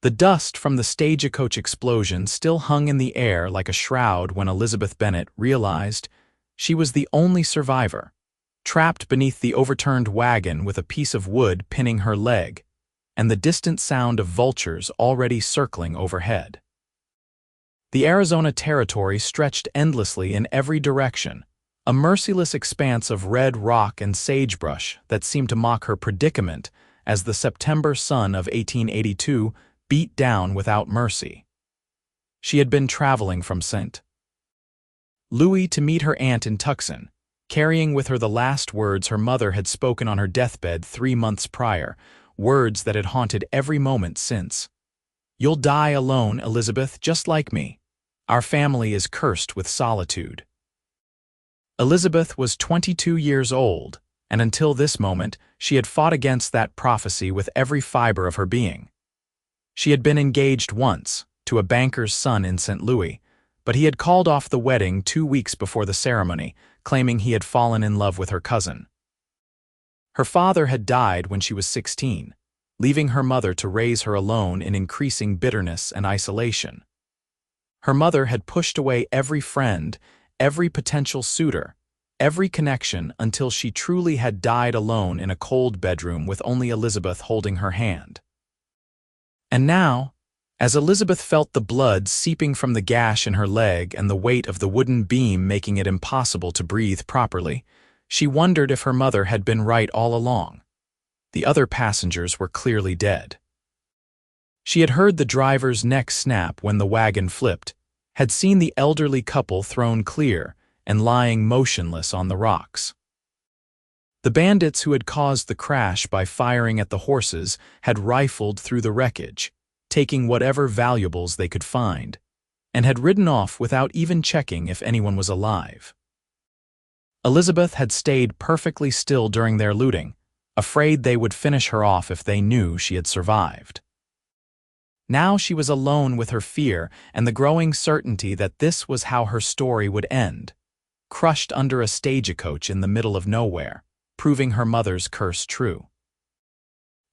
The dust from the stagecoach explosion still hung in the air like a shroud when Elizabeth Bennett realized she was the only survivor, trapped beneath the overturned wagon with a piece of wood pinning her leg, and the distant sound of vultures already circling overhead. The Arizona Territory stretched endlessly in every direction, a merciless expanse of red rock and sagebrush that seemed to mock her predicament as the September sun of 1882 beat down without mercy. She had been traveling from St. Louis to meet her aunt in Tucson, carrying with her the last words her mother had spoken on her deathbed 3 months prior, words that had haunted every moment since. "You'll die alone, Elizabeth, just like me. Our family is cursed with solitude." Elizabeth was 22 years old, and until this moment, she had fought against that prophecy with every fiber of her being. She had been engaged once, to a banker's son in St. Louis, but he had called off the wedding 2 weeks before the ceremony, claiming he had fallen in love with her cousin. Her father had died when she was 16, leaving her mother to raise her alone in increasing bitterness and isolation. Her mother had pushed away every friend, every potential suitor, every connection until she truly had died alone in a cold bedroom with only Elizabeth holding her hand. And now, as Elizabeth felt the blood seeping from the gash in her leg and the weight of the wooden beam making it impossible to breathe properly, she wondered if her mother had been right all along. The other passengers were clearly dead. She had heard the driver's neck snap when the wagon flipped, had seen the elderly couple thrown clear and lying motionless on the rocks. The bandits who had caused the crash by firing at the horses had rifled through the wreckage, taking whatever valuables they could find, and had ridden off without even checking if anyone was alive. Elizabeth had stayed perfectly still during their looting, afraid they would finish her off if they knew she had survived. Now she was alone with her fear and the growing certainty that this was how her story would end, crushed under a stagecoach in the middle of nowhere, proving her mother's curse true.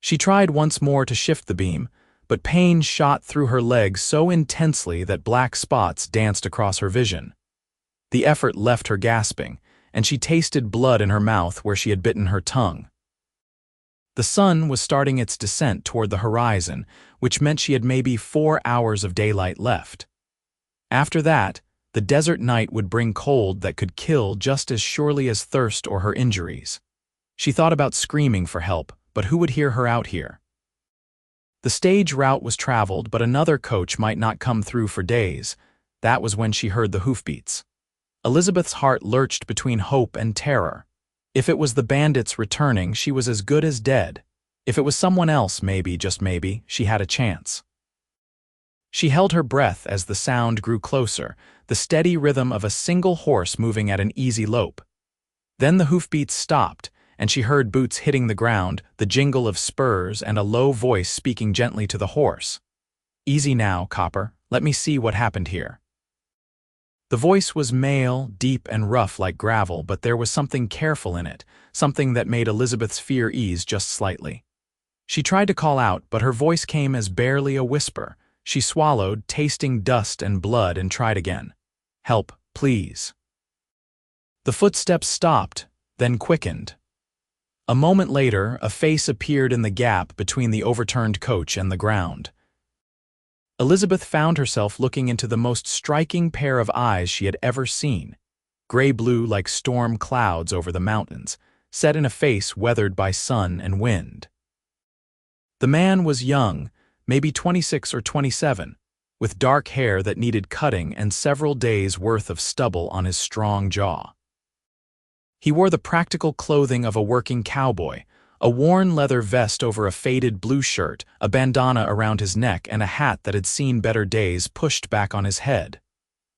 She tried once more to shift the beam, but pain shot through her legs so intensely that black spots danced across her vision. The effort left her gasping, and she tasted blood in her mouth where she had bitten her tongue. The sun was starting its descent toward the horizon, which meant she had maybe 4 hours of daylight left. After that, the desert night would bring cold that could kill just as surely as thirst or her injuries. She thought about screaming for help, but who would hear her out here? The stage route was traveled, but another coach might not come through for days. That was when she heard the hoofbeats. Elizabeth's heart lurched between hope and terror. If it was the bandits returning, she was as good as dead. If it was someone else, maybe, just maybe, she had a chance. She held her breath as the sound grew closer, the steady rhythm of a single horse moving at an easy lope. Then the hoofbeats stopped, and she heard boots hitting the ground, the jingle of spurs, and a low voice speaking gently to the horse. "Easy now, copper. Let me see what happened here." The voice was male, deep and rough like gravel, but there was something careful in it, something that made Elizabeth's fear ease just slightly. She tried to call out, but her voice came as barely a whisper. She swallowed, tasting dust and blood, and tried again. "Help, please." The footsteps stopped, then quickened. A moment later, a face appeared in the gap between the overturned coach and the ground. Elizabeth found herself looking into the most striking pair of eyes she had ever seen, gray-blue like storm clouds over the mountains, set in a face weathered by sun and wind. The man was young, maybe 26 or 27, with dark hair that needed cutting and several days' worth of stubble on his strong jaw. He wore the practical clothing of a working cowboy, a worn leather vest over a faded blue shirt, a bandana around his neck, and a hat that had seen better days pushed back on his head.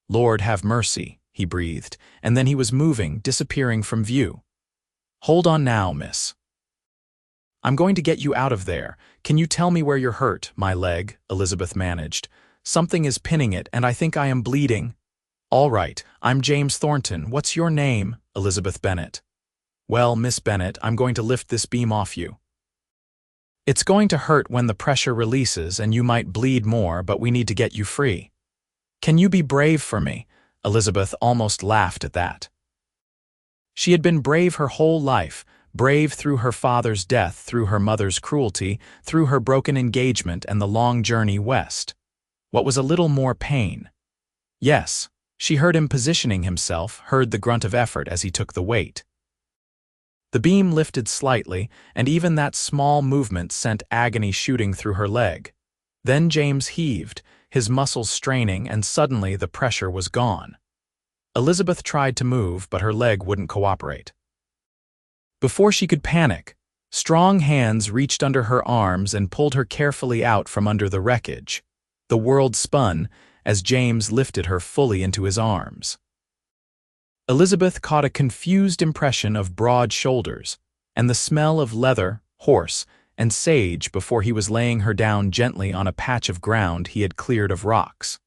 "Lord have mercy," he breathed, and then he was moving, disappearing from view. "Hold on now, miss. I'm going to get you out of there. Can you tell me where you're hurt?" "My leg," Elizabeth managed. "Something is pinning it, and I think I am bleeding." "All right, I'm James Thornton. What's your name?" "Elizabeth Bennett." "Well, Miss Bennett, I'm going to lift this beam off you." It's going to hurt when the pressure releases and you might bleed more, but we need to get you free. Can you be brave for me?" Elizabeth almost laughed at that. She had been brave her whole life, brave through her father's death, through her mother's cruelty, through her broken engagement and the long journey west. What was a little more pain? Yes, she heard him positioning himself, heard the grunt of effort as he took the weight. The beam lifted slightly, and even that small movement sent agony shooting through her leg. Then James heaved, his muscles straining, and suddenly the pressure was gone. Elizabeth tried to move, but her leg wouldn't cooperate. Before she could panic, strong hands reached under her arms and pulled her carefully out from under the wreckage. The world spun as James lifted her fully into his arms. Elizabeth caught a confused impression of broad shoulders and the smell of leather, horse, and sage before he was laying her down gently on a patch of ground he had cleared of rocks.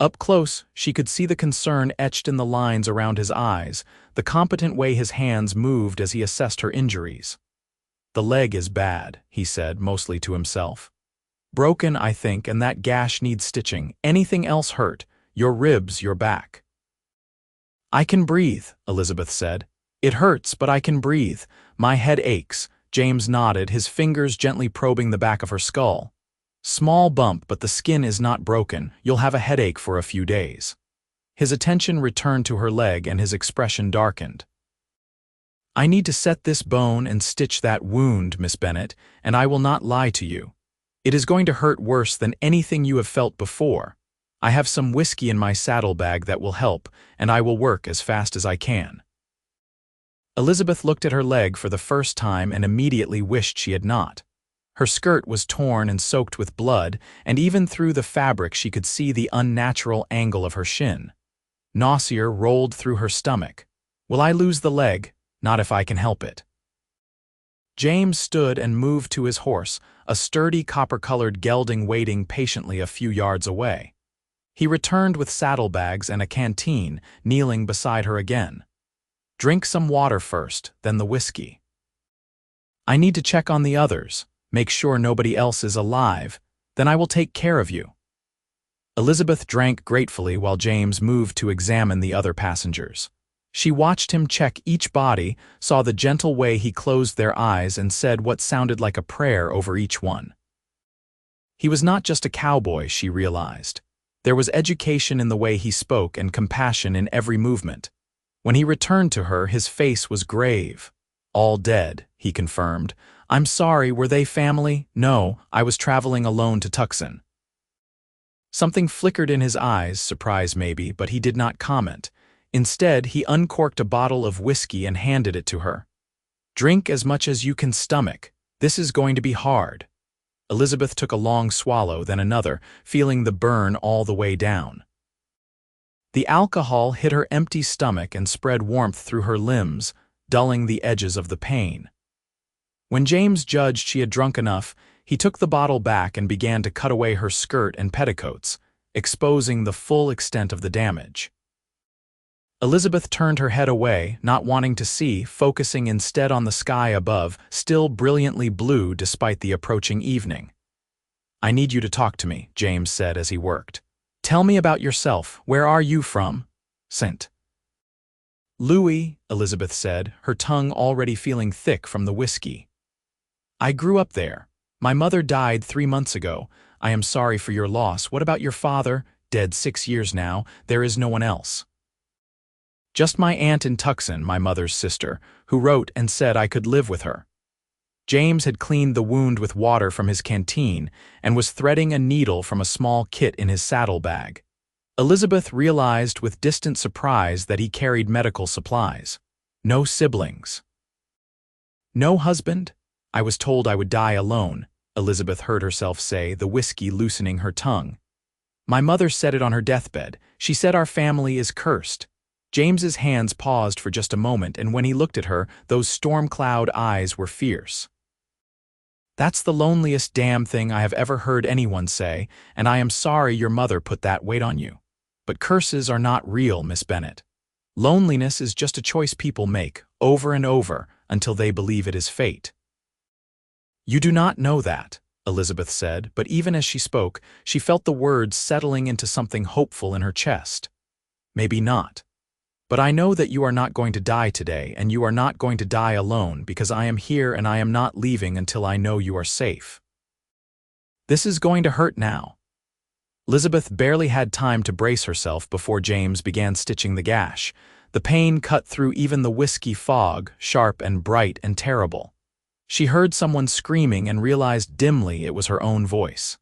Up close, she could see the concern etched in the lines around his eyes, the competent way his hands moved as he assessed her injuries. "The leg is bad," he said, mostly to himself. "Broken, I think, and that gash needs stitching. Anything else hurt? Your ribs, your back?" "I can breathe," Elizabeth said. "It hurts, but I can breathe. My head aches." James nodded, his fingers gently probing the back of her skull. "Small bump, but the skin is not broken. You'll have a headache for a few days." His attention returned to her leg and his expression darkened. "I need to set this bone and stitch that wound, Miss Bennett, and I will not lie to you. It is going to hurt worse than anything you have felt before. I have some whiskey in my saddlebag that will help, and I will work as fast as I can." Elizabeth looked at her leg for the first time and immediately wished she had not. Her skirt was torn and soaked with blood, and even through the fabric she could see the unnatural angle of her shin. Nausea rolled through her stomach. "Will I lose the leg? Not if I can help it." James stood and moved to his horse, a sturdy copper-colored gelding waiting patiently a few yards away. He returned with saddlebags and a canteen, kneeling beside her again. "Drink some water first, then the whiskey. I need to check on the others. Make sure nobody else is alive. Then I will take care of you." Elizabeth drank gratefully while James moved to examine the other passengers. She watched him check each body, saw the gentle way he closed their eyes and said what sounded like a prayer over each one. He was not just a cowboy, she realized. There was education in the way he spoke and compassion in every movement. When he returned to her, his face was grave. "All dead," he confirmed. "I'm sorry, were they family?" "No, I was traveling alone to Tucson." Something flickered in his eyes, surprise maybe, but he did not comment. Instead, he uncorked a bottle of whiskey and handed it to her. "Drink as much as you can stomach. This is going to be hard." Elizabeth took a long swallow, then another, feeling the burn all the way down. The alcohol hit her empty stomach and spread warmth through her limbs, dulling the edges of the pain. When James judged she had drunk enough, he took the bottle back and began to cut away her skirt and petticoats, exposing the full extent of the damage. Elizabeth turned her head away, not wanting to see, focusing instead on the sky above, still brilliantly blue despite the approaching evening. "I need you to talk to me," James said as he worked. "Tell me about yourself. Where are you from?" "St. Louis," Elizabeth said, her tongue already feeling thick from the whiskey. "I grew up there. My mother died 3 months ago. I am sorry for your loss. What about your father? Dead 6 years now. There is no one else." "Just my aunt in Tucson, my mother's sister, who wrote and said I could live with her." James had cleaned the wound with water from his canteen and was threading a needle from a small kit in his saddlebag. Elizabeth realized with distant surprise that he carried medical supplies. "No siblings." "No husband? I was told I would die alone," Elizabeth heard herself say, the whiskey loosening her tongue. "My mother said it on her deathbed. She said our family is cursed." James's hands paused for just a moment, and when he looked at her, those storm-cloud eyes were fierce. "That's the loneliest damn thing I have ever heard anyone say, and I am sorry your mother put that weight on you. But curses are not real, Miss Bennett. Loneliness is just a choice people make, over and over, until they believe it is fate." You do not know that, Elizabeth said, but even as she spoke, she felt the words settling into something hopeful in her chest. Maybe not. But I know that you are not going to die today, and you are not going to die alone because I am here and I am not leaving until I know you are safe. This is going to hurt now. Elizabeth barely had time to brace herself before James began stitching the gash. The pain cut through even the whiskey fog, sharp and bright and terrible. She heard someone screaming and realized dimly it was her own voice.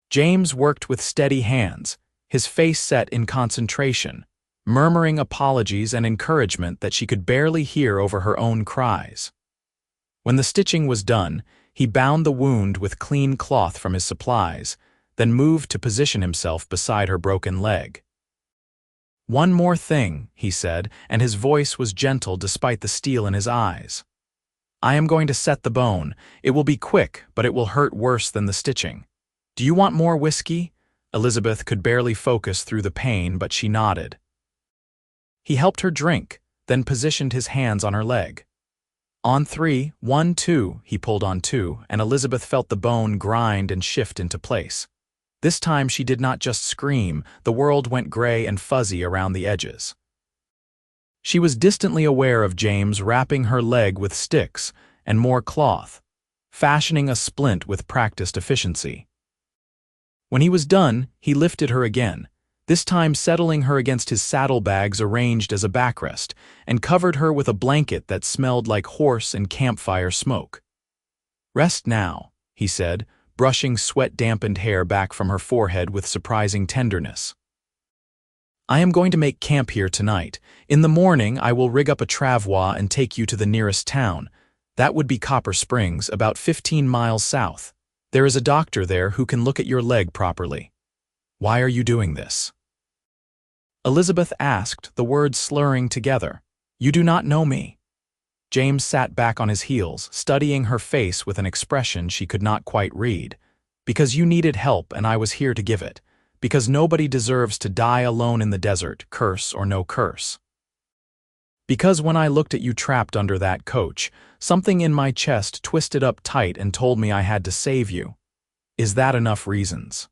James worked with steady hands, his face set in concentration, murmuring apologies and encouragement that she could barely hear over her own cries. When the stitching was done, he bound the wound with clean cloth from his supplies, then moved to position himself beside her broken leg. "One more thing," he said, and his voice was gentle despite the steel in his eyes. "I am going to set the bone. It will be quick, but it will hurt worse than the stitching. Do you want more whiskey?" Elizabeth could barely focus through the pain, but she nodded. He helped her drink, then positioned his hands on her leg. On 3, 1, 2, he pulled on 2, and Elizabeth felt the bone grind and shift into place. This time she did not just scream, the world went gray and fuzzy around the edges. She was distantly aware of James wrapping her leg with sticks and more cloth, fashioning a splint with practiced efficiency. When he was done, he lifted her again, this time settling her against his saddlebags arranged as a backrest, and covered her with a blanket that smelled like horse and campfire smoke. "Rest now," he said, brushing sweat-dampened hair back from her forehead with surprising tenderness. "I am going to make camp here tonight. In the morning, I will rig up a travois and take you to the nearest town. That would be Copper Springs, about 15 miles south. There is a doctor there who can look at your leg properly. Why are you doing this?" Elizabeth asked, the words slurring together. "You do not know me." James sat back on his heels, studying her face with an expression she could not quite read. "Because you needed help and I was here to give it. Because nobody deserves to die alone in the desert, curse or no curse. Because when I looked at you trapped under that coach, something in my chest twisted up tight and told me I had to save you. Is that enough reasons?"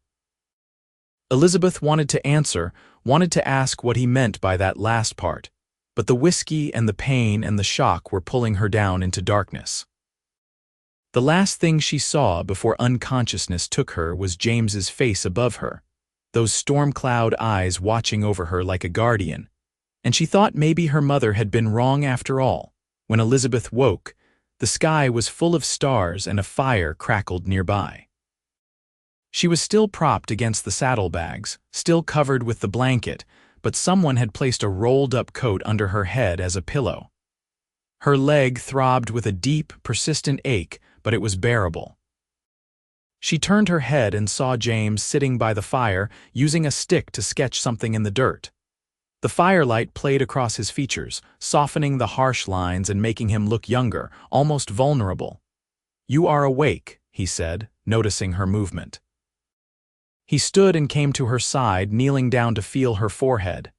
Elizabeth wanted to answer, wanted to ask what he meant by that last part, but the whiskey and the pain and the shock were pulling her down into darkness. The last thing she saw before unconsciousness took her was James's face above her, those storm-cloud eyes watching over her like a guardian, and she thought maybe her mother had been wrong after all. When Elizabeth woke, the sky was full of stars and a fire crackled nearby. She was still propped against the saddlebags, still covered with the blanket, but someone had placed a rolled-up coat under her head as a pillow. Her leg throbbed with a deep, persistent ache, but it was bearable. She turned her head and saw James sitting by the fire, using a stick to sketch something in the dirt. The firelight played across his features, softening the harsh lines and making him look younger, almost vulnerable. "You are awake," he said, noticing her movement. He stood and came to her side, kneeling down to feel her forehead.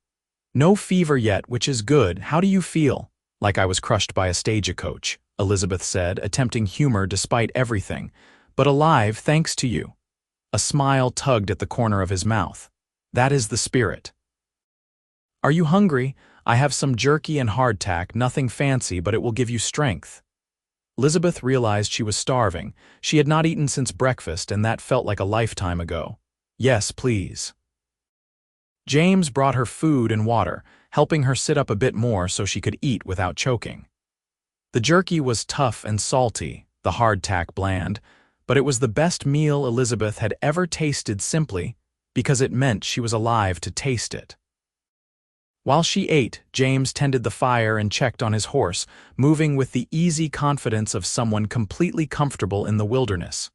"No fever yet, which is good. How do you feel?" "Like I was crushed by a stagecoach," Elizabeth said, attempting humor despite everything. "But alive, thanks to you." A smile tugged at the corner of his mouth. "That is the spirit." "Are you hungry? I have some jerky and hardtack, nothing fancy, but it will give you strength." Elizabeth realized she was starving. She had not eaten since breakfast, and that felt like a lifetime ago. "Yes, please." James brought her food and water, helping her sit up a bit more so she could eat without choking. The jerky was tough and salty, the hardtack bland, but it was the best meal Elizabeth had ever tasted simply because it meant she was alive to taste it. While she ate, James tended the fire and checked on his horse, moving with the easy confidence of someone completely comfortable in the wilderness.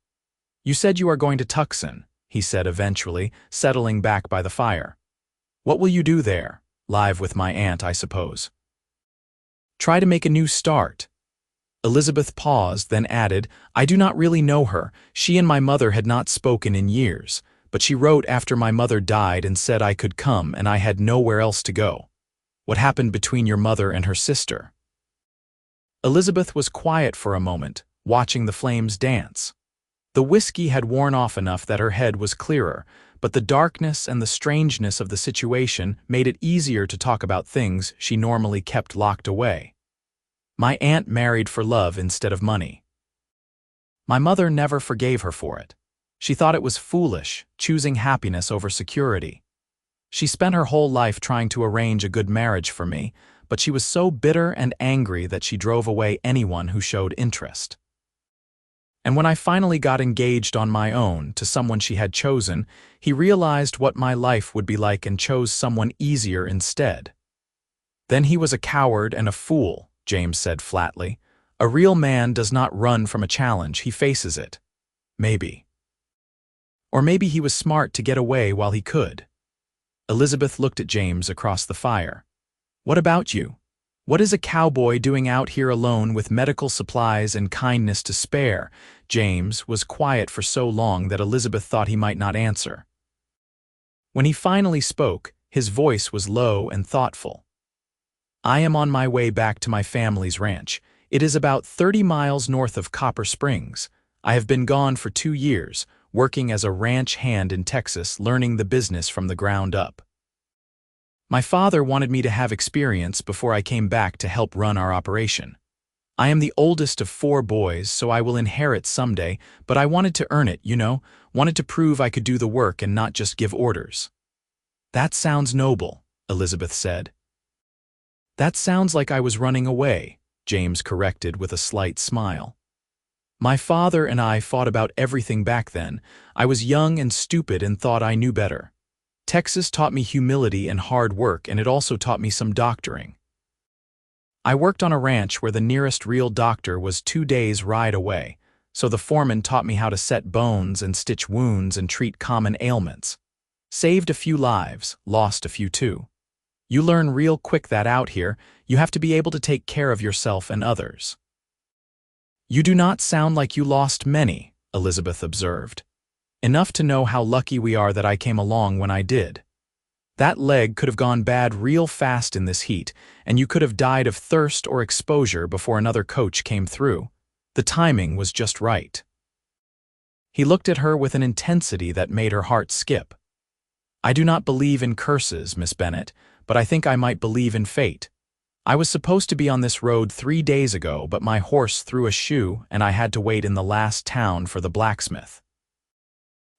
"You said you are going to Tucson," he said eventually, settling back by the fire. "What will you do there? Live with my aunt, I suppose." "Try to make a new start." Elizabeth paused, then added, "I do not really know her. She and my mother had not spoken in years, but she wrote after my mother died and said I could come and I had nowhere else to go. What happened between your mother and her sister?" Elizabeth was quiet for a moment, watching the flames dance. The whiskey had worn off enough that her head was clearer, but the darkness and the strangeness of the situation made it easier to talk about things she normally kept locked away. My aunt married for love instead of money. My mother never forgave her for it. She thought it was foolish, choosing happiness over security. She spent her whole life trying to arrange a good marriage for me, but she was so bitter and angry that she drove away anyone who showed interest. And when I finally got engaged on my own to someone she had chosen, he realized what my life would be like and chose someone easier instead. Then he was a coward and a fool, James said flatly. A real man does not run from a challenge, he faces it. Maybe. Or maybe he was smart to get away while he could. Elizabeth looked at James across the fire. What about you? What is a cowboy doing out here alone with medical supplies and kindness to spare? James was quiet for so long that Elizabeth thought he might not answer. When he finally spoke, his voice was low and thoughtful. I am on my way back to my family's ranch. It is about 30 miles north of Copper Springs. I have been gone for 2 years, working as a ranch hand in Texas, learning the business from the ground up. My father wanted me to have experience before I came back to help run our operation. I am the oldest of 4 boys, so I will inherit someday, but I wanted to earn it, wanted to prove I could do the work and not just give orders. That sounds noble, Elizabeth said. That sounds like I was running away, James corrected with a slight smile. My father and I fought about everything back then. I was young and stupid and thought I knew better. Texas taught me humility and hard work, and it also taught me some doctoring. I worked on a ranch where the nearest real doctor was 2 days' ride away, so the foreman taught me how to set bones and stitch wounds and treat common ailments. Saved a few lives, lost a few too. You learn real quick that out here, you have to be able to take care of yourself and others. You do not sound like you lost many, Elizabeth observed. Enough to know how lucky we are that I came along when I did. That leg could have gone bad real fast in this heat, and you could have died of thirst or exposure before another coach came through. The timing was just right. He looked at her with an intensity that made her heart skip. I do not believe in curses, Miss Bennett, but I think I might believe in fate. I was supposed to be on this road 3 days ago, but my horse threw a shoe and I had to wait in the last town for the blacksmith.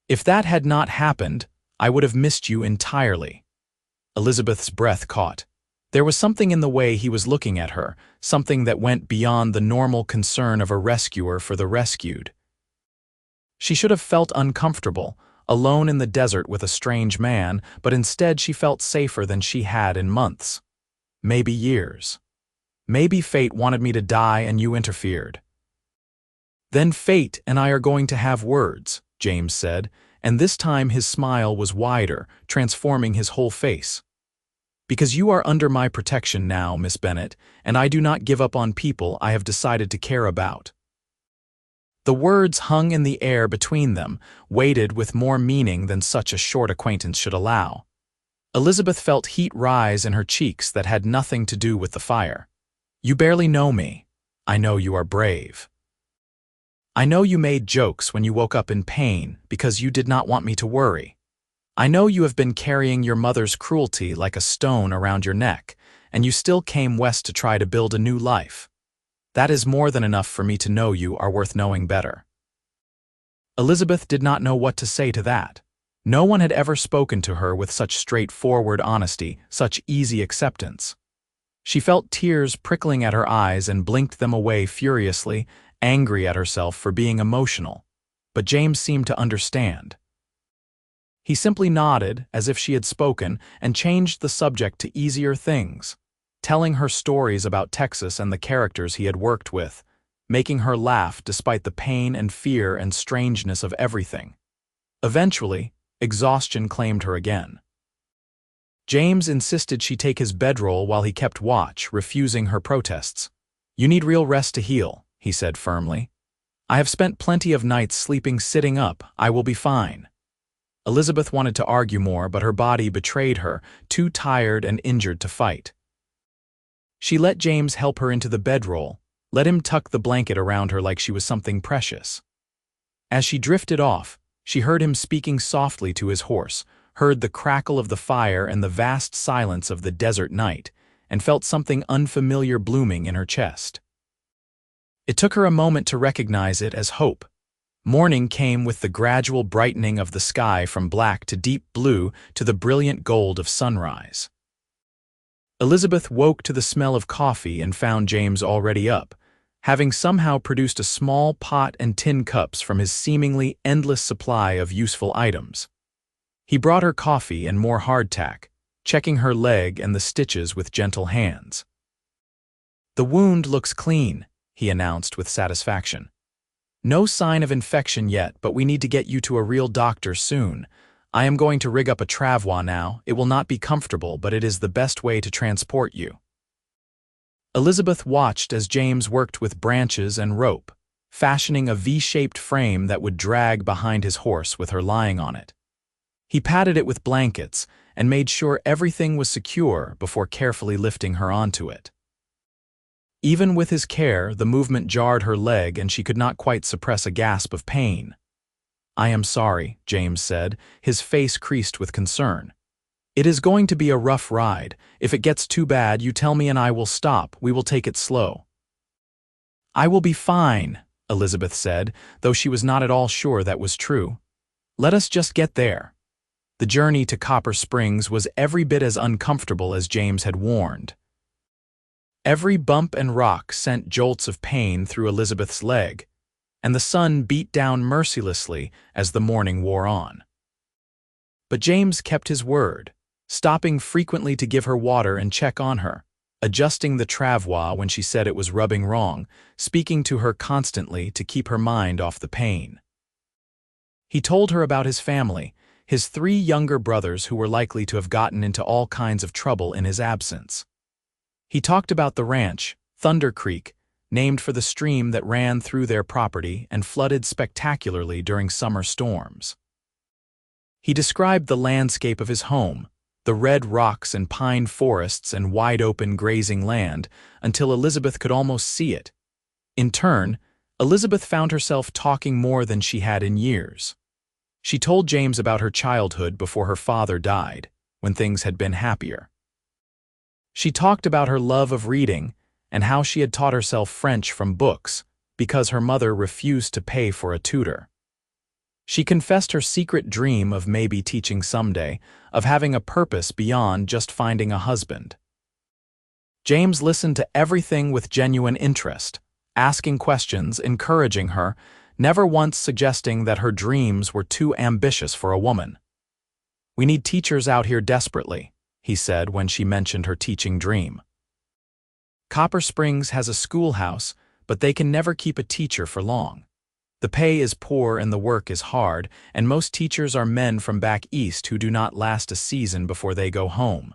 If that had not happened, I would have missed you entirely. Elizabeth's breath caught. There was something in the way he was looking at her, something that went beyond the normal concern of a rescuer for the rescued. She should have felt uncomfortable, alone in the desert with a strange man, but instead she felt safer than she had in months. Maybe years. Maybe fate wanted me to die and you interfered. Then fate and I are going to have words, James said, and this time his smile was wider, transforming his whole face. Because you are under my protection now, Miss Bennett, and I do not give up on people I have decided to care about. The words hung in the air between them, weighted with more meaning than such a short acquaintance should allow. Elizabeth felt heat rise in her cheeks that had nothing to do with the fire. You barely know me. I know you are brave. I know you made jokes when you woke up in pain because you did not want me to worry. I know you have been carrying your mother's cruelty like a stone around your neck, and you still came west to try to build a new life. That is more than enough for me to know you are worth knowing better. Elizabeth did not know what to say to that. No one had ever spoken to her with such straightforward honesty, such easy acceptance. She felt tears prickling at her eyes and blinked them away furiously, angry at herself for being emotional. But James seemed to understand. He simply nodded as if she had spoken and changed the subject to easier things, telling her stories about Texas and the characters he had worked with, making her laugh despite the pain and fear and strangeness of everything. Eventually, exhaustion claimed her again. James insisted she take his bedroll while he kept watch, refusing her protests. You need real rest to heal, he said firmly. I have spent plenty of nights sleeping sitting up. I will be fine. Elizabeth wanted to argue more, but her body betrayed her, too tired and injured to fight. She let James help her into the bedroll, let him tuck the blanket around her like she was something precious. As she drifted off, she heard him speaking softly to his horse, heard the crackle of the fire and the vast silence of the desert night, and felt something unfamiliar blooming in her chest. It took her a moment to recognize it as hope. Morning came with the gradual brightening of the sky from black to deep blue to the brilliant gold of sunrise. Elizabeth woke to the smell of coffee and found James already up, having somehow produced a small pot and tin cups from his seemingly endless supply of useful items. He brought her coffee and more hardtack, checking her leg and the stitches with gentle hands. "The wound looks clean," he announced with satisfaction. "No sign of infection yet, but we need to get you to a real doctor soon. I am going to rig up a travois now. It will not be comfortable, but it is the best way to transport you." Elizabeth watched as James worked with branches and rope, fashioning a V-shaped frame that would drag behind his horse with her lying on it. He padded it with blankets and made sure everything was secure before carefully lifting her onto it. Even with his care, the movement jarred her leg and she could not quite suppress a gasp of pain. "I am sorry," James said, his face creased with concern. "It is going to be a rough ride. If it gets too bad, you tell me and I will stop. We will take it slow." "I will be fine," Elizabeth said, though she was not at all sure that was true. "Let us just get there." The journey to Copper Springs was every bit as uncomfortable as James had warned. Every bump and rock sent jolts of pain through Elizabeth's leg, and the sun beat down mercilessly as the morning wore on. But James kept his word, stopping frequently to give her water and check on her, adjusting the travois when she said it was rubbing wrong, speaking to her constantly to keep her mind off the pain. He told her about his family, his 3 younger brothers who were likely to have gotten into all kinds of trouble in his absence. He talked about the ranch, Thunder Creek, named for the stream that ran through their property and flooded spectacularly during summer storms. He described the landscape of his home, the red rocks and pine forests and wide-open grazing land, until Elizabeth could almost see it. In turn, Elizabeth found herself talking more than she had in years. She told James about her childhood before her father died, when things had been happier. She talked about her love of reading and how she had taught herself French from books because her mother refused to pay for a tutor. She confessed her secret dream of maybe teaching someday, of having a purpose beyond just finding a husband. James listened to everything with genuine interest, asking questions, encouraging her, never once suggesting that her dreams were too ambitious for a woman. "We need teachers out here desperately," he said when she mentioned her teaching dream. "Copper Springs has a schoolhouse, but they can never keep a teacher for long. The pay is poor and the work is hard, and most teachers are men from back east who do not last a season before they go home.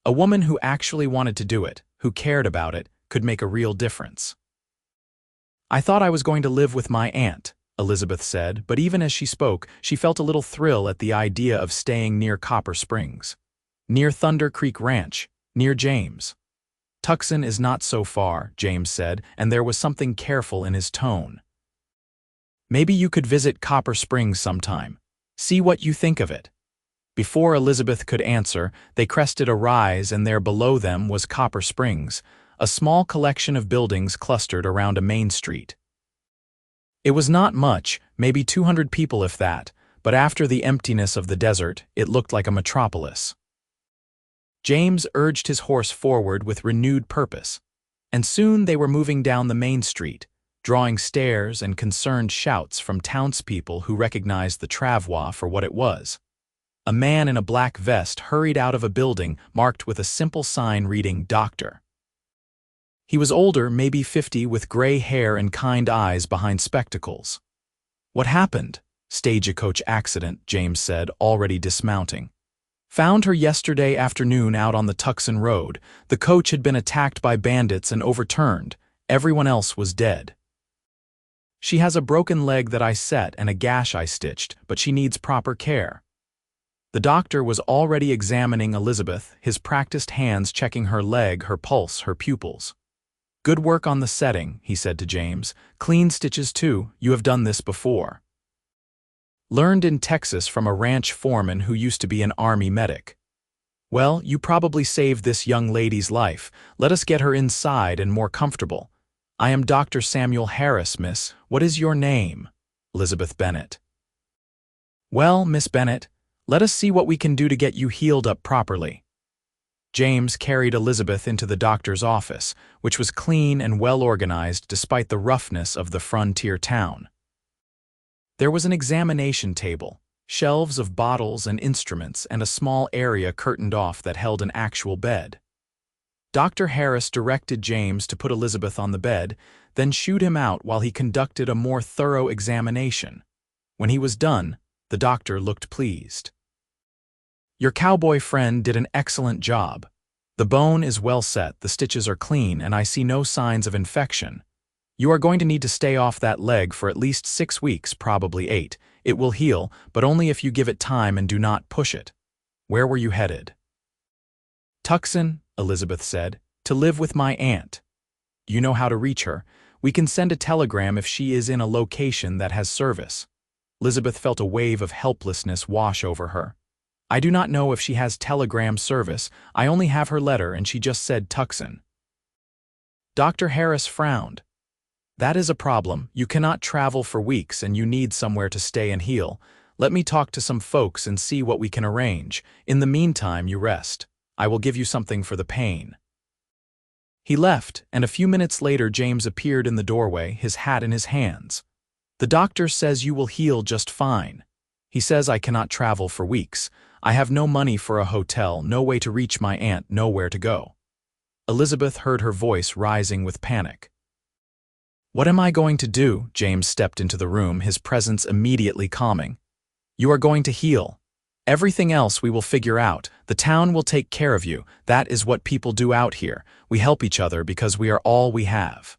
A woman who actually wanted to do it, who cared about it, could make a real difference." "I thought I was going to live with my aunt," Elizabeth said, but even as she spoke, she felt a little thrill at the idea of staying near Copper Springs. Near Thunder Creek Ranch, near James. "Tucson is not so far," James said, and there was something careful in his tone. "Maybe you could visit Copper Springs sometime. See what you think of it." Before Elizabeth could answer, they crested a rise and there below them was Copper Springs, a small collection of buildings clustered around a main street. It was not much, maybe 200 people if that, but after the emptiness of the desert, it looked like a metropolis. James urged his horse forward with renewed purpose, and soon they were moving down the main street, drawing stares and concerned shouts from townspeople who recognized the travois for what it was. A man in a black vest hurried out of a building marked with a simple sign reading "Doctor." He was older, maybe 50, with gray hair and kind eyes behind spectacles. "What happened?" "Stagecoach accident," James said, already dismounting. "Found her yesterday afternoon out on the Tucson Road. The coach had been attacked by bandits and overturned. Everyone else was dead. She has a broken leg that I set and a gash I stitched, but she needs proper care." The doctor was already examining Elizabeth, his practiced hands checking her leg, her pulse, her pupils. Good work on the setting, he said to James. Clean stitches too, you have done this before. Learned in Texas from a ranch foreman who used to be an army medic. Well, you probably saved this young lady's life. Let us get her inside and more comfortable. I am Dr. Samuel Harris, miss. What is your name? Elizabeth Bennett. Well, Miss Bennett, let us see what we can do to get you healed up properly. James carried Elizabeth into the doctor's office, which was clean and well organized despite the roughness of the frontier town. There was an examination table, shelves of bottles and instruments, and a small area curtained off that held an actual bed. Dr. Harris directed James to put Elizabeth on the bed, then shooed him out while he conducted a more thorough examination. When he was done, the doctor looked pleased. Your cowboy friend did an excellent job. The bone is well set, the stitches are clean, and I see no signs of infection. You are going to need to stay off that leg for at least 6 weeks, probably 8. It will heal, but only if you give it time and do not push it. Where were you headed? Tucson, Elizabeth said, to live with my aunt. Do you know how to reach her? We can send a telegram if she is in a location that has service. Elizabeth felt a wave of helplessness wash over her. I do not know if she has telegram service. I only have her letter and she just said Tucson. Dr. Harris frowned. That is a problem. You cannot travel for weeks and you need somewhere to stay and heal. Let me talk to some folks and see what we can arrange. In the meantime, you rest. I will give you something for the pain. He left, and a few minutes later James appeared in the doorway, his hat in his hands. The doctor says you will heal just fine. He says I cannot travel for weeks. I have no money for a hotel, no way to reach my aunt, nowhere to go. Elizabeth heard her voice rising with panic. What am I going to do? James stepped into the room, his presence immediately calming. You are going to heal. Everything else we will figure out. The town will take care of you. That is what people do out here. We help each other because we are all we have.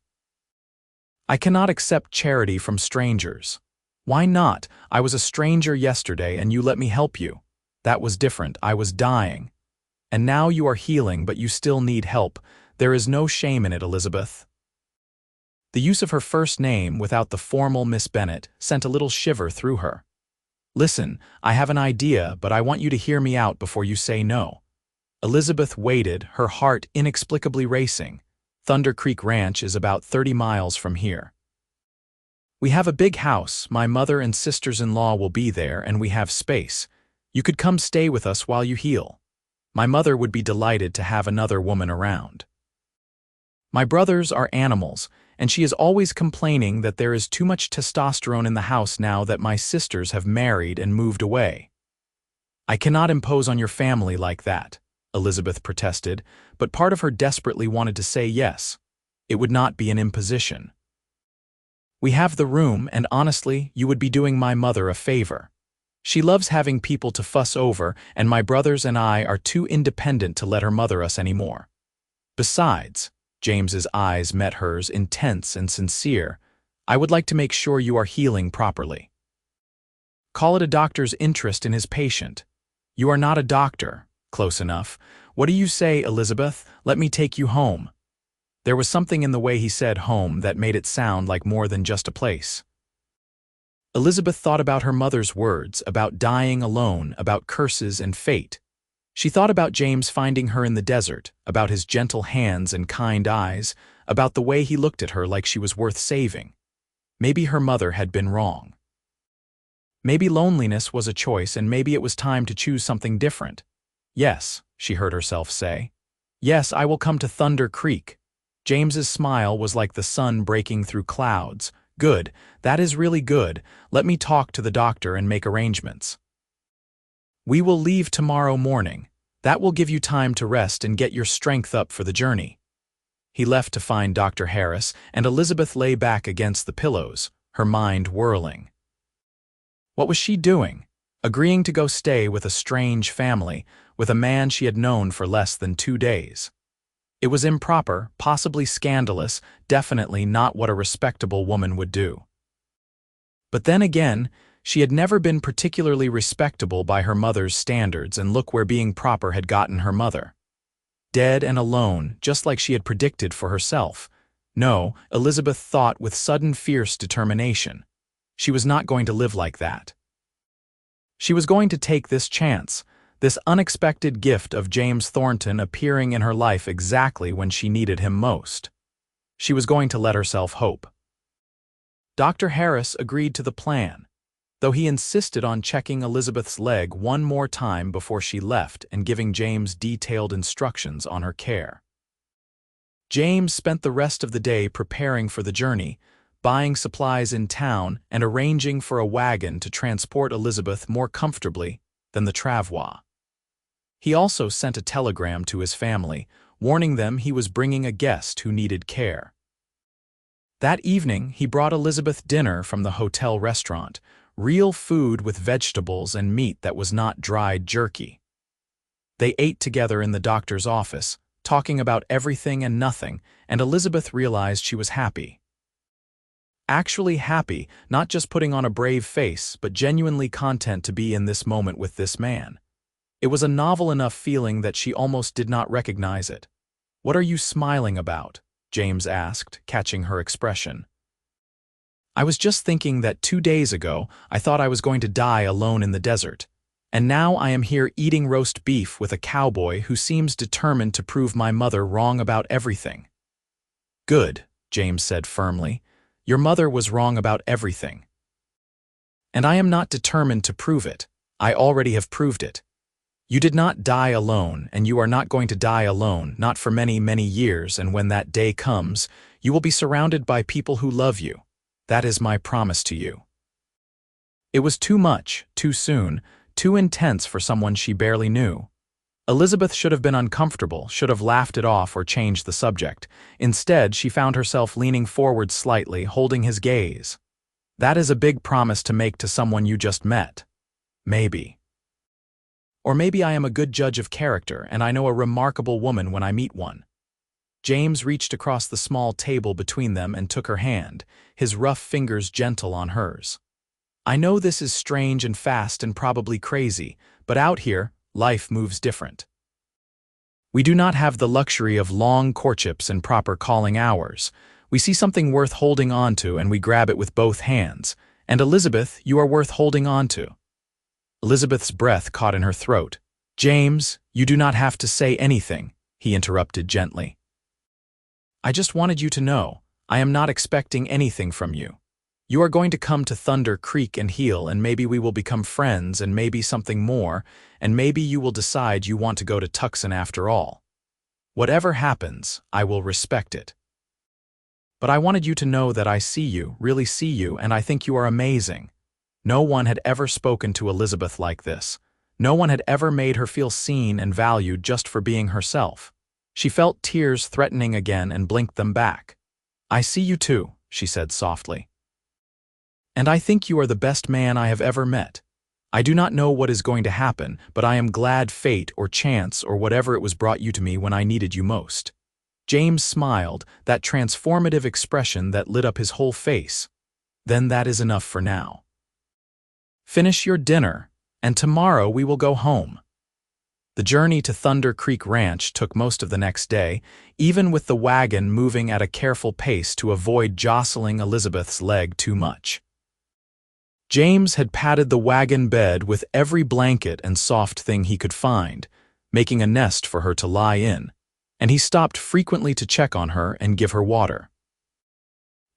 I cannot accept charity from strangers. Why not? I was a stranger yesterday and you let me help you. That was different. I was dying. And now you are healing, but you still need help. There is no shame in it, Elizabeth. The use of her first name without the formal Miss Bennett sent a little shiver through her. Listen, I have an idea, but I want you to hear me out before you say no. Elizabeth waited, her heart inexplicably racing. Thunder Creek Ranch is about 30 miles from here. We have a big house, my mother and sisters-in-law will be there, and we have space. You could come stay with us while you heal. My mother would be delighted to have another woman around. My brothers are animals, and she is always complaining that there is too much testosterone in the house now that my sisters have married and moved away. I cannot impose on your family like that, Elizabeth protested, but part of her desperately wanted to say yes. It would not be an imposition. We have the room, and honestly, you would be doing my mother a favor. She loves having people to fuss over, and my brothers and I are too independent to let her mother us anymore. Besides, James's eyes met hers, intense and sincere. I would like to make sure you are healing properly. Call it a doctor's interest in his patient. You are not a doctor. Close enough. What do you say, Elizabeth? Let me take you home. There was something in the way he said home that made it sound like more than just a place. Elizabeth thought about her mother's words, about dying alone, about curses and fate. She thought about James finding her in the desert, about his gentle hands and kind eyes, about the way he looked at her like she was worth saving. Maybe her mother had been wrong. Maybe loneliness was a choice, and maybe it was time to choose something different. Yes, she heard herself say. Yes, I will come to Thunder Creek. James's smile was like the sun breaking through clouds. Good, that is really good. Let me talk to the doctor and make arrangements. We will leave tomorrow morning. That will give you time to rest and get your strength up for the journey. He left to find Dr. Harris, and Elizabeth lay back against the pillows, her mind whirling. What was she doing? Agreeing to go stay with a strange family, with a man she had known for less than 2 days. It was improper, possibly scandalous, definitely not what a respectable woman would do. But then again, she had never been particularly respectable by her mother's standards, and look where being proper had gotten her mother. Dead and alone, just like she had predicted for herself. No, Elizabeth thought with sudden fierce determination. She was not going to live like that. She was going to take this chance, this unexpected gift of James Thornton appearing in her life exactly when she needed him most. She was going to let herself hope. Dr. Harris agreed to the plan, though he insisted on checking Elizabeth's leg one more time before she left and giving James detailed instructions on her care. James spent the rest of the day preparing for the journey, buying supplies in town and arranging for a wagon to transport Elizabeth more comfortably than the travois. He also sent a telegram to his family, warning them he was bringing a guest who needed care. That evening, he brought Elizabeth dinner from the hotel restaurant, real food with vegetables and meat that was not dried jerky. They ate together in the doctor's office, talking about everything and nothing, and Elizabeth realized she was happy. Actually happy, not just putting on a brave face, but genuinely content to be in this moment with this man. It was a novel enough feeling that she almost did not recognize it. "What are you smiling about?" James asked, catching her expression. "I was just thinking that 2 days ago I thought I was going to die alone in the desert, and now I am here eating roast beef with a cowboy who seems determined to prove my mother wrong about everything." "Good," James said firmly. "Your mother was wrong about everything. And I am not determined to prove it. I already have proved it. You did not die alone, and you are not going to die alone, not for many, many years, and when that day comes, you will be surrounded by people who love you. That is my promise to you." It was too much, too soon, too intense for someone she barely knew. Elizabeth should have been uncomfortable, should have laughed it off or changed the subject. Instead, she found herself leaning forward slightly, holding his gaze. "That is a big promise to make to someone you just met. Maybe. Or maybe I am a good judge of character, and I know a remarkable woman when I meet one." James reached across the small table between them and took her hand, his rough fingers gentle on hers. "I know this is strange and fast and probably crazy, but out here, life moves different. We do not have the luxury of long courtships and proper calling hours. We see something worth holding on to and we grab it with both hands. And Elizabeth, you are worth holding on to." Elizabeth's breath caught in her throat. "James, you do not have to say anything," he interrupted gently. "I just wanted you to know, I am not expecting anything from you. You are going to come to Thunder Creek and heal, and maybe we will become friends, and maybe something more, and maybe you will decide you want to go to Tucson after all. Whatever happens, I will respect it. But I wanted you to know that I see you, really see you, and I think you are amazing." No one had ever spoken to Elizabeth like this. No one had ever made her feel seen and valued just for being herself. She felt tears threatening again and blinked them back. "I see you too," she said softly. "And I think you are the best man I have ever met. I do not know what is going to happen, but I am glad fate or chance or whatever it was brought you to me when I needed you most." James smiled, that transformative expression that lit up his whole face. "Then that is enough for now. Finish your dinner, and tomorrow we will go home." The journey to Thunder Creek Ranch took most of the next day, even with the wagon moving at a careful pace to avoid jostling Elizabeth's leg too much. James had padded the wagon bed with every blanket and soft thing he could find, making a nest for her to lie in, and he stopped frequently to check on her and give her water.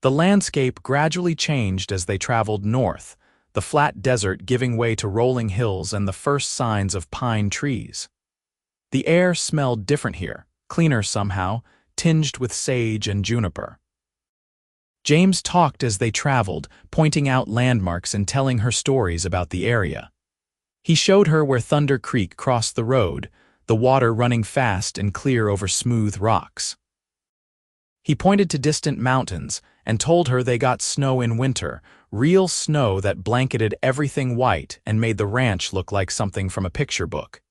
The landscape gradually changed as they traveled north, the flat desert giving way to rolling hills and the first signs of pine trees. The air smelled different here, cleaner somehow, tinged with sage and juniper. James talked as they traveled, pointing out landmarks and telling her stories about the area. He showed her where Thunder Creek crossed the road, the water running fast and clear over smooth rocks. He pointed to distant mountains and told her they got snow in winter, real snow that blanketed everything white and made the ranch look like something from a picture book.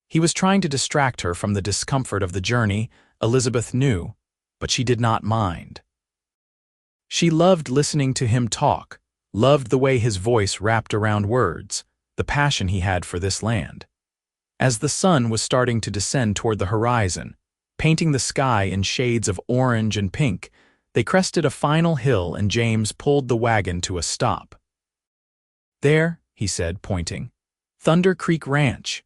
He was trying to distract her from the discomfort of the journey, Elizabeth knew, but she did not mind. She loved listening to him talk, loved the way his voice wrapped around words, the passion he had for this land. As the sun was starting to descend toward the horizon, painting the sky in shades of orange and pink, They crested a final hill and James pulled the wagon to a stop. "There," he said, pointing. "Thunder Creek Ranch."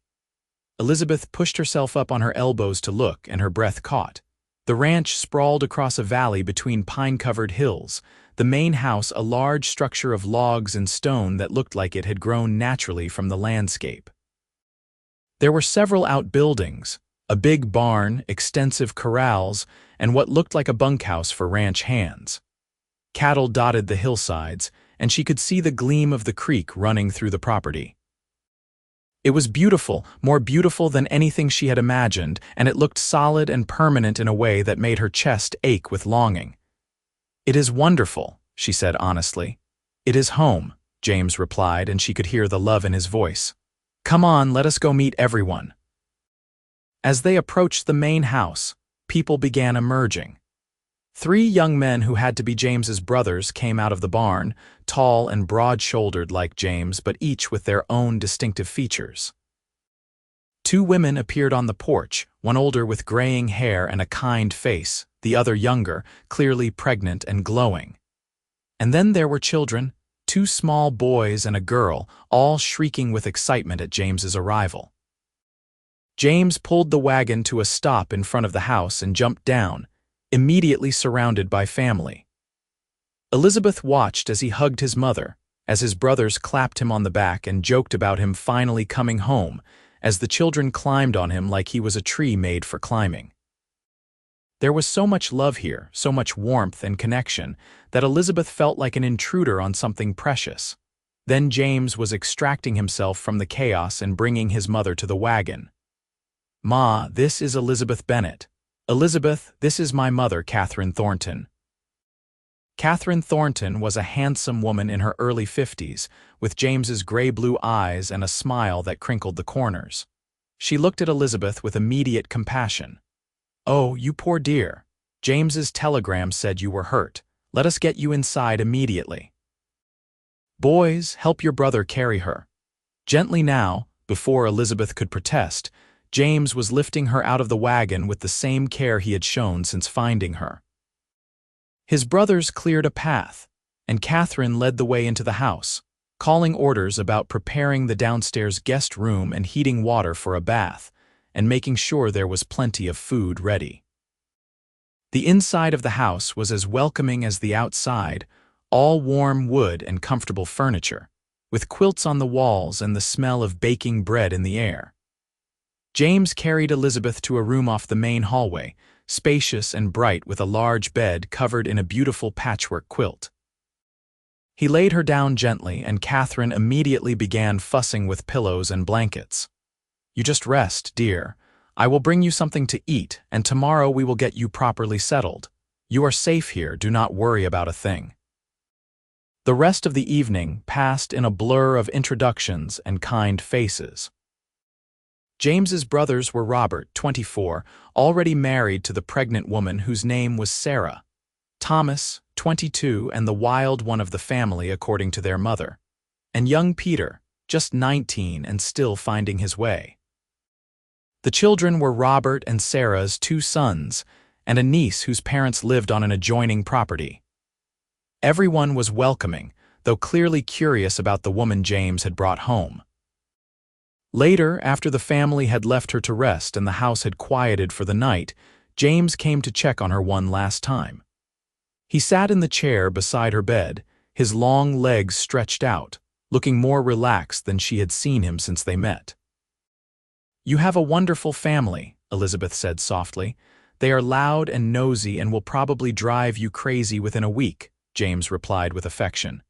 Elizabeth pushed herself up on her elbows to look, and her breath caught. The ranch sprawled across a valley between pine-covered hills, the main house a large structure of logs and stone that looked like it had grown naturally from the landscape. There were several outbuildings, a big barn, extensive corrals, and what looked like a bunkhouse for ranch hands. Cattle dotted the hillsides, and she could see the gleam of the creek running through the property. It was beautiful, more beautiful than anything she had imagined, and it looked solid and permanent in a way that made her chest ache with longing. "It is wonderful," she said honestly. "It is home," James replied, and she could hear the love in his voice. "Come on, let us go meet everyone." As they approached the main house, people began emerging. 3 young men who had to be James's brothers came out of the barn, tall and broad-shouldered like James, but each with their own distinctive features. 2 women appeared on the porch, one older with graying hair and a kind face, the other younger, clearly pregnant and glowing. And then there were children, 2 small boys and a girl, all shrieking with excitement at James's arrival. James pulled the wagon to a stop in front of the house and jumped down, immediately surrounded by family. Elizabeth watched as he hugged his mother, as his brothers clapped him on the back and joked about him finally coming home, as the children climbed on him like he was a tree made for climbing. There was so much love here, so much warmth and connection, that Elizabeth felt like an intruder on something precious. Then James was extracting himself from the chaos and bringing his mother to the wagon. "Ma, this is Elizabeth Bennett. Elizabeth, this is my mother, Catherine Thornton." Catherine Thornton was a handsome woman in her early 50s, with James's gray-blue eyes and a smile that crinkled the corners. She looked at Elizabeth with immediate compassion. "Oh, you poor dear. James's telegram said you were hurt. Let us get you inside immediately. Boys, help your brother carry her." Gently now, before Elizabeth could protest, James was lifting her out of the wagon with the same care he had shown since finding her. His brothers cleared a path, and Catherine led the way into the house, calling orders about preparing the downstairs guest room and heating water for a bath, and making sure there was plenty of food ready. The inside of the house was as welcoming as the outside, all warm wood and comfortable furniture, with quilts on the walls and the smell of baking bread in the air. James carried Elizabeth to a room off the main hallway, spacious and bright with a large bed covered in a beautiful patchwork quilt. He laid her down gently, and Catherine immediately began fussing with pillows and blankets. "You just rest, dear. I will bring you something to eat, and tomorrow we will get you properly settled. You are safe here, do not worry about a thing." The rest of the evening passed in a blur of introductions and kind faces. James's brothers were Robert, 24, already married to the pregnant woman whose name was Sarah; Thomas, 22, and the wild one of the family according to their mother; and young Peter, just 19 and still finding his way. The children were Robert and Sarah's 2 sons, and a niece whose parents lived on an adjoining property. Everyone was welcoming, though clearly curious about the woman James had brought home. Later, after the family had left her to rest and the house had quieted for the night, James came to check on her one last time. He sat in the chair beside her bed, his long legs stretched out, looking more relaxed than she had seen him since they met. "You have a wonderful family," Elizabeth said softly. "They are loud and nosy and will probably drive you crazy within a week," James replied with affection.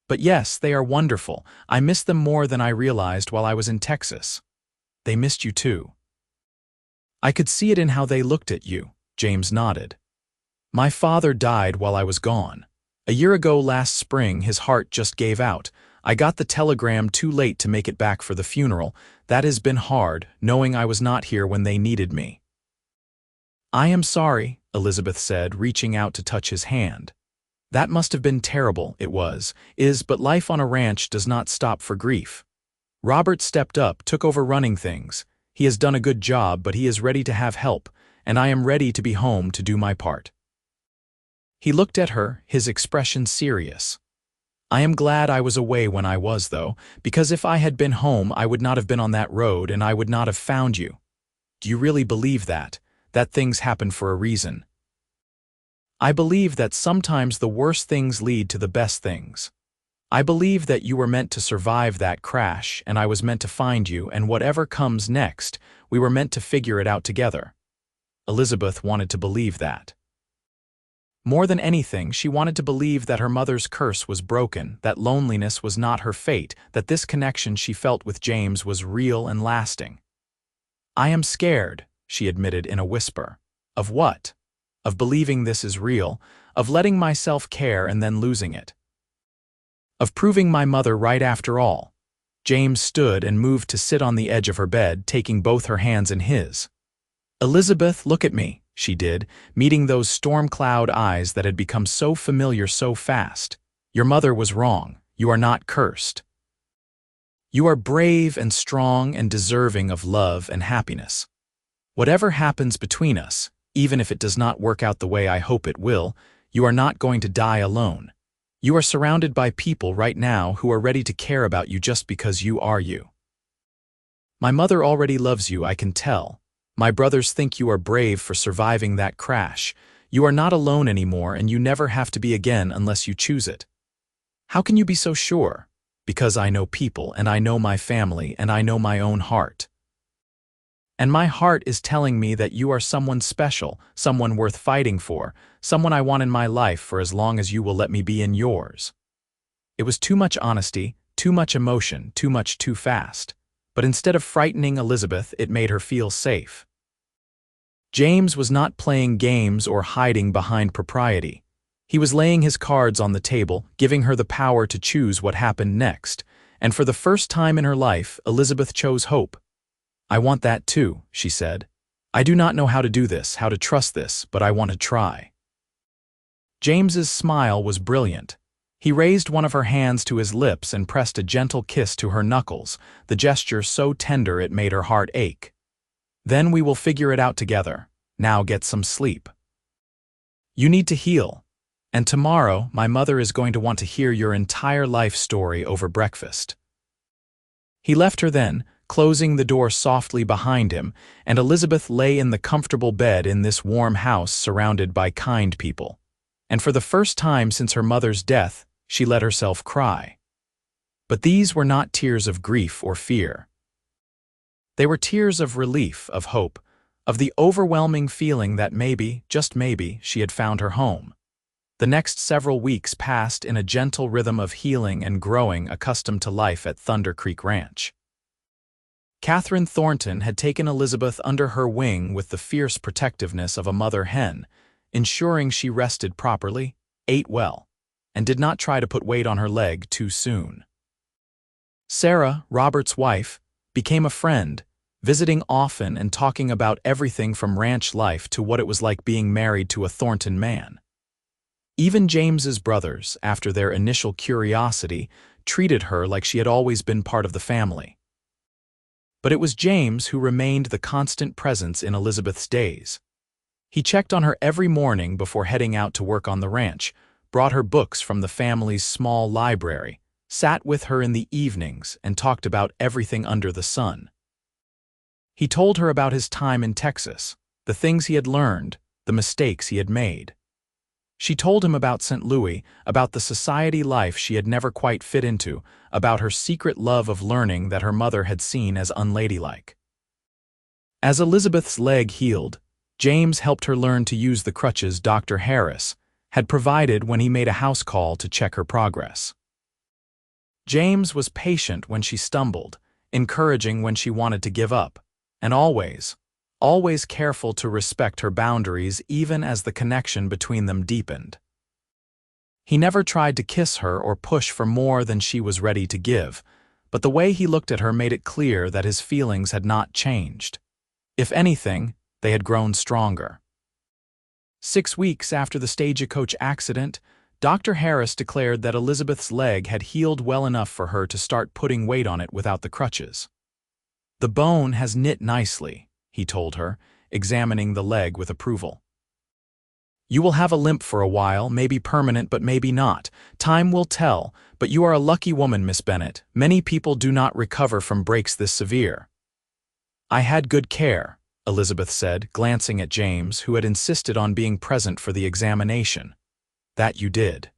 "But yes, they are wonderful. I miss them more than I realized while I was in Texas." "They missed you too." "I could see it in how they looked at you," James nodded. "My father died while I was gone. A year ago last spring, his heart just gave out. I got the telegram too late to make it back for the funeral. That has been hard, knowing I was not here when they needed me." "I am sorry," Elizabeth said, reaching out to touch his hand. "That must have been terrible, it is, but life on a ranch does not stop for grief." Robert stepped up, took over running things. "He has done a good job, but he is ready to have help, and I am ready to be home to do my part." He looked at her, his expression serious. "I am glad I was away when I was, though, because if I had been home I would not have been on that road and I would not have found you. Do you really believe that things happen for a reason?" "I believe that sometimes the worst things lead to the best things. I believe that you were meant to survive that crash and I was meant to find you, and whatever comes next, we were meant to figure it out together." Elizabeth wanted to believe that. More than anything, she wanted to believe that her mother's curse was broken, that loneliness was not her fate, that this connection she felt with James was real and lasting. "I am scared," she admitted in a whisper. "Of what? Of believing this is real, of letting myself care and then losing it. Of proving my mother right after all." James stood and moved to sit on the edge of her bed, taking both her hands in his. "Elizabeth, look at me," she did, meeting those storm cloud eyes that had become so familiar so fast. "Your mother was wrong. You are not cursed. You are brave and strong and deserving of love and happiness. Whatever happens between us, even if it does not work out the way I hope it will, you are not going to die alone. You are surrounded by people right now who are ready to care about you just because you are you. My mother already loves you, I can tell. My brothers think you are brave for surviving that crash. You are not alone anymore and you never have to be again unless you choose it. How can you be so sure? Because I know people and I know my family and I know my own heart. And my heart is telling me that you are someone special, someone worth fighting for, someone I want in my life for as long as you will let me be in yours." It was too much honesty, too much emotion, too fast. But instead of frightening Elizabeth, it made her feel safe. James was not playing games or hiding behind propriety. He was laying his cards on the table, giving her the power to choose what happened next. And for the first time in her life, Elizabeth chose hope. "I want that too," she said. "I do not know how to do this, how to trust this, but I want to try." James's smile was brilliant. He raised one of her hands to his lips and pressed a gentle kiss to her knuckles, the gesture so tender it made her heart ache. "Then we will figure it out together. Now get some sleep. You need to heal. And tomorrow, my mother is going to want to hear your entire life story over breakfast." He left her then, closing the door softly behind him, and Elizabeth lay in the comfortable bed in this warm house surrounded by kind people. And for the first time since her mother's death, she let herself cry. But these were not tears of grief or fear. They were tears of relief, of hope, of the overwhelming feeling that maybe, just maybe, she had found her home. The next several weeks passed in a gentle rhythm of healing and growing, accustomed to life at Thunder Creek Ranch. Catherine Thornton had taken Elizabeth under her wing with the fierce protectiveness of a mother hen, ensuring she rested properly, ate well, and did not try to put weight on her leg too soon. Sarah, Robert's wife, became a friend, visiting often and talking about everything from ranch life to what it was like being married to a Thornton man. Even James's brothers, after their initial curiosity, treated her like she had always been part of the family. But it was James who remained the constant presence in Elizabeth's days. He checked on her every morning before heading out to work on the ranch, brought her books from the family's small library, sat with her in the evenings, and talked about everything under the sun. He told her about his time in Texas, the things he had learned, the mistakes he had made. She told him about St. Louis, about the society life she had never quite fit into, about her secret love of learning that her mother had seen as unladylike. As Elizabeth's leg healed, James helped her learn to use the crutches Dr. Harris had provided when he made a house call to check her progress. James was patient when she stumbled, encouraging when she wanted to give up, and always careful to respect her boundaries even as the connection between them deepened. He never tried to kiss her or push for more than she was ready to give, but the way he looked at her made it clear that his feelings had not changed. If anything, they had grown stronger. 6 weeks after the stagecoach accident, Dr. Harris declared that Elizabeth's leg had healed well enough for her to start putting weight on it without the crutches. "The bone has knit nicely," he told her, examining the leg with approval. You will have a limp for a while, maybe permanent but maybe not. Time will tell, but you are a lucky woman, Miss Bennett. Many people do not recover from breaks this severe. I had good care, Elizabeth said, glancing at James, who had insisted on being present for the examination. That you did.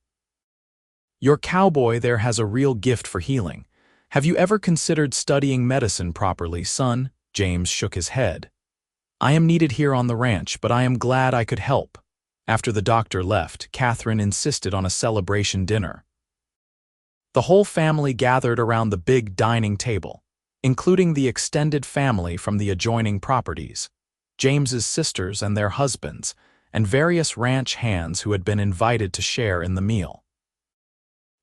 Your cowboy there has a real gift for healing. Have you ever considered studying medicine properly, son? James shook his head. I am needed here on the ranch, but I am glad I could help. After the doctor left, Catherine insisted on a celebration dinner. The whole family gathered around the big dining table, including the extended family from the adjoining properties, James's sisters and their husbands, and various ranch hands who had been invited to share in the meal.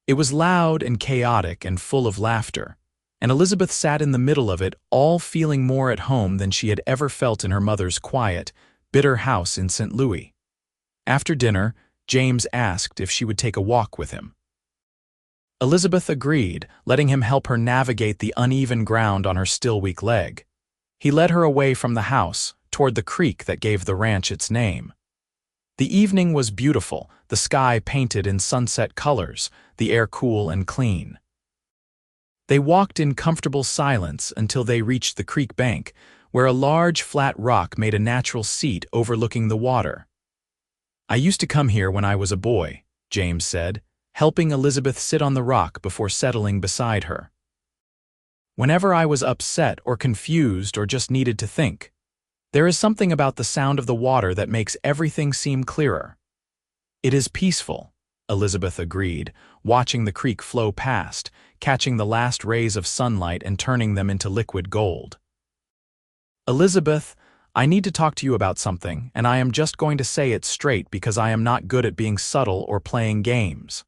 It was loud and chaotic and full of laughter, and Elizabeth sat in the middle of it, all feeling more at home than she had ever felt in her mother's quiet, bitter house in St. Louis. After dinner, James asked if she would take a walk with him. Elizabeth agreed, letting him help her navigate the uneven ground on her still weak leg. He led her away from the house, toward the creek that gave the ranch its name. The evening was beautiful, the sky painted in sunset colors, the air cool and clean. They walked in comfortable silence until they reached the creek bank, where a large flat rock made a natural seat overlooking the water. I used to come here when I was a boy, James said, helping Elizabeth sit on the rock before settling beside her. Whenever I was upset or confused or just needed to think, there is something about the sound of the water that makes everything seem clearer. It is peaceful, Elizabeth agreed, watching the creek flow past, catching the last rays of sunlight and turning them into liquid gold. Elizabeth, I need to talk to you about something, and I am just going to say it straight because I am not good at being subtle or playing games.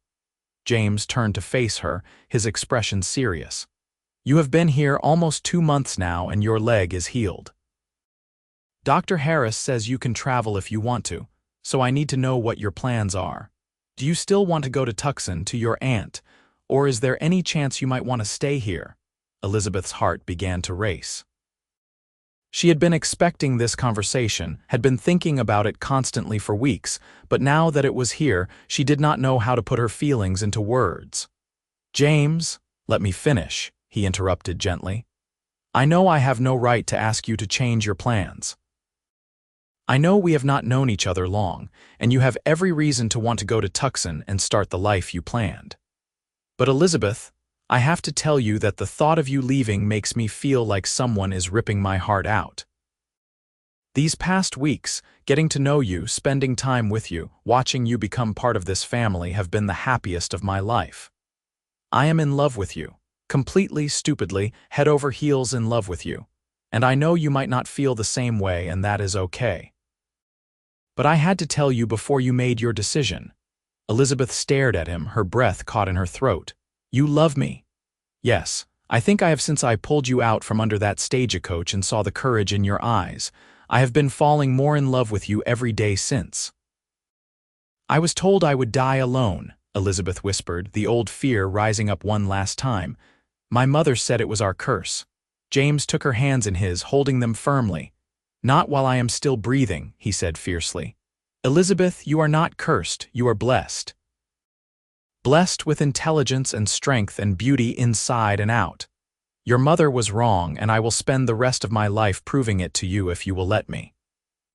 James turned to face her, his expression serious. You have been here almost 2 months now and your leg is healed. Dr. Harris says you can travel if you want to, so I need to know what your plans are. Do you still want to go to Tucson to your aunt, or is there any chance you might want to stay here? Elizabeth's heart began to race. She had been expecting this conversation, had been thinking about it constantly for weeks, but now that it was here, she did not know how to put her feelings into words. James, let me finish, he interrupted gently. I know I have no right to ask you to change your plans. I know we have not known each other long, and you have every reason to want to go to Tucson and start the life you planned. But Elizabeth, I have to tell you that the thought of you leaving makes me feel like someone is ripping my heart out. These past weeks, getting to know you, spending time with you, watching you become part of this family have been the happiest of my life. I am in love with you, completely, stupidly, head over heels in love with you, and I know you might not feel the same way and that is okay. But I had to tell you before you made your decision. Elizabeth stared at him, her breath caught in her throat. You love me. Yes, I think I have since I pulled you out from under that stagecoach and saw the courage in your eyes. I have been falling more in love with you every day since. I was told I would die alone, Elizabeth whispered, the old fear rising up one last time. My mother said it was our curse. James took her hands in his, holding them firmly. Not while I am still breathing, he said fiercely. Elizabeth, you are not cursed, you are blessed. Blessed with intelligence and strength and beauty inside and out. Your mother was wrong, and I will spend the rest of my life proving it to you if you will let me.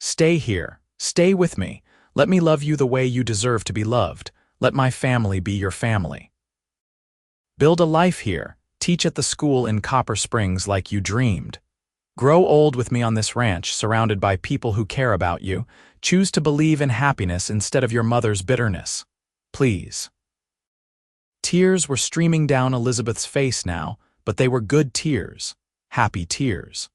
Stay here. Stay with me. Let me love you the way you deserve to be loved. Let my family be your family. Build a life here. Teach at the school in Copper Springs like you dreamed. Grow old with me on this ranch, surrounded by people who care about you. Choose to believe in happiness instead of your mother's bitterness. Please. Tears were streaming down Elizabeth's face now, but they were good tears, happy tears.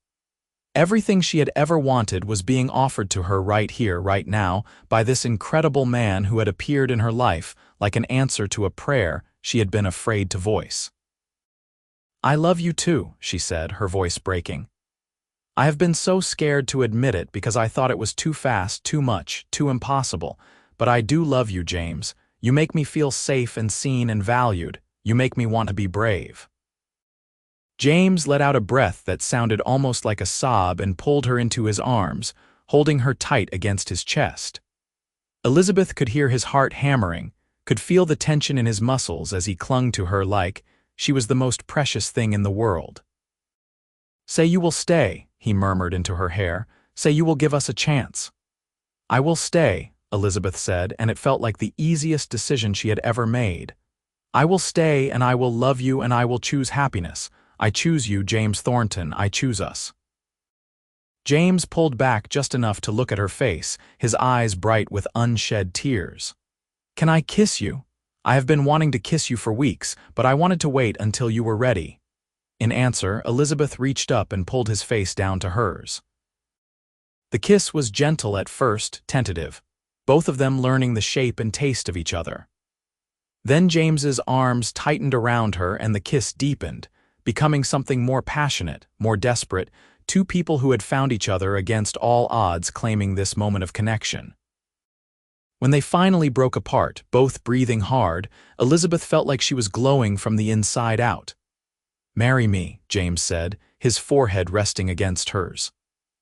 Everything she had ever wanted was being offered to her right here, right now, by this incredible man who had appeared in her life like an answer to a prayer she had been afraid to voice. I love you too, she said, her voice breaking. I have been so scared to admit it because I thought it was too fast, too much, too impossible, but I do love you, James. You make me feel safe and seen and valued. You make me want to be brave. James let out a breath that sounded almost like a sob and pulled her into his arms, holding her tight against his chest. Elizabeth could hear his heart hammering, could feel the tension in his muscles as he clung to her like she was the most precious thing in the world. "Say you will stay," he murmured into her hair. "Say you will give us a chance." "I will stay," Elizabeth said, and it felt like the easiest decision she had ever made. "I will stay, and I will love you, and I will choose happiness. I choose you, James Thornton, I choose us." James pulled back just enough to look at her face, his eyes bright with unshed tears. "Can I kiss you? I have been wanting to kiss you for weeks, but I wanted to wait until you were ready." In answer, Elizabeth reached up and pulled his face down to hers. The kiss was gentle at first, tentative, both of them learning the shape and taste of each other. Then James's arms tightened around her and the kiss deepened, becoming something more passionate, more desperate, two people who had found each other against all odds claiming this moment of connection. When they finally broke apart, both breathing hard, Elizabeth felt like she was glowing from the inside out. "Marry me," James said, his forehead resting against hers.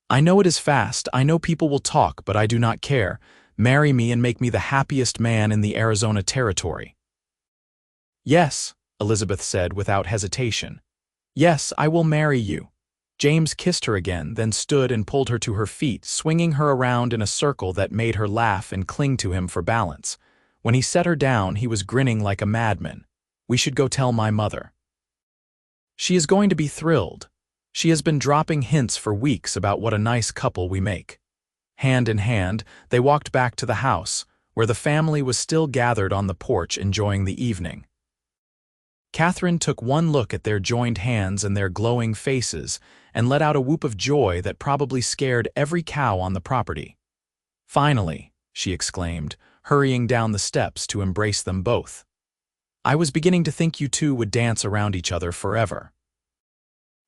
"I know it is fast, I know people will talk, but I do not care. Marry me and make me the happiest man in the Arizona territory." "Yes," Elizabeth said without hesitation. "Yes, I will marry you." James kissed her again, then stood and pulled her to her feet, swinging her around in a circle that made her laugh and cling to him for balance. When he set her down, he was grinning like a madman. "We should go tell my mother. She is going to be thrilled. She has been dropping hints for weeks about what a nice couple we make." Hand in hand, they walked back to the house, where the family was still gathered on the porch enjoying the evening. Catherine took one look at their joined hands and their glowing faces and let out a whoop of joy that probably scared every cow on the property. "Finally," she exclaimed, hurrying down the steps to embrace them both. "I was beginning to think you two would dance around each other forever."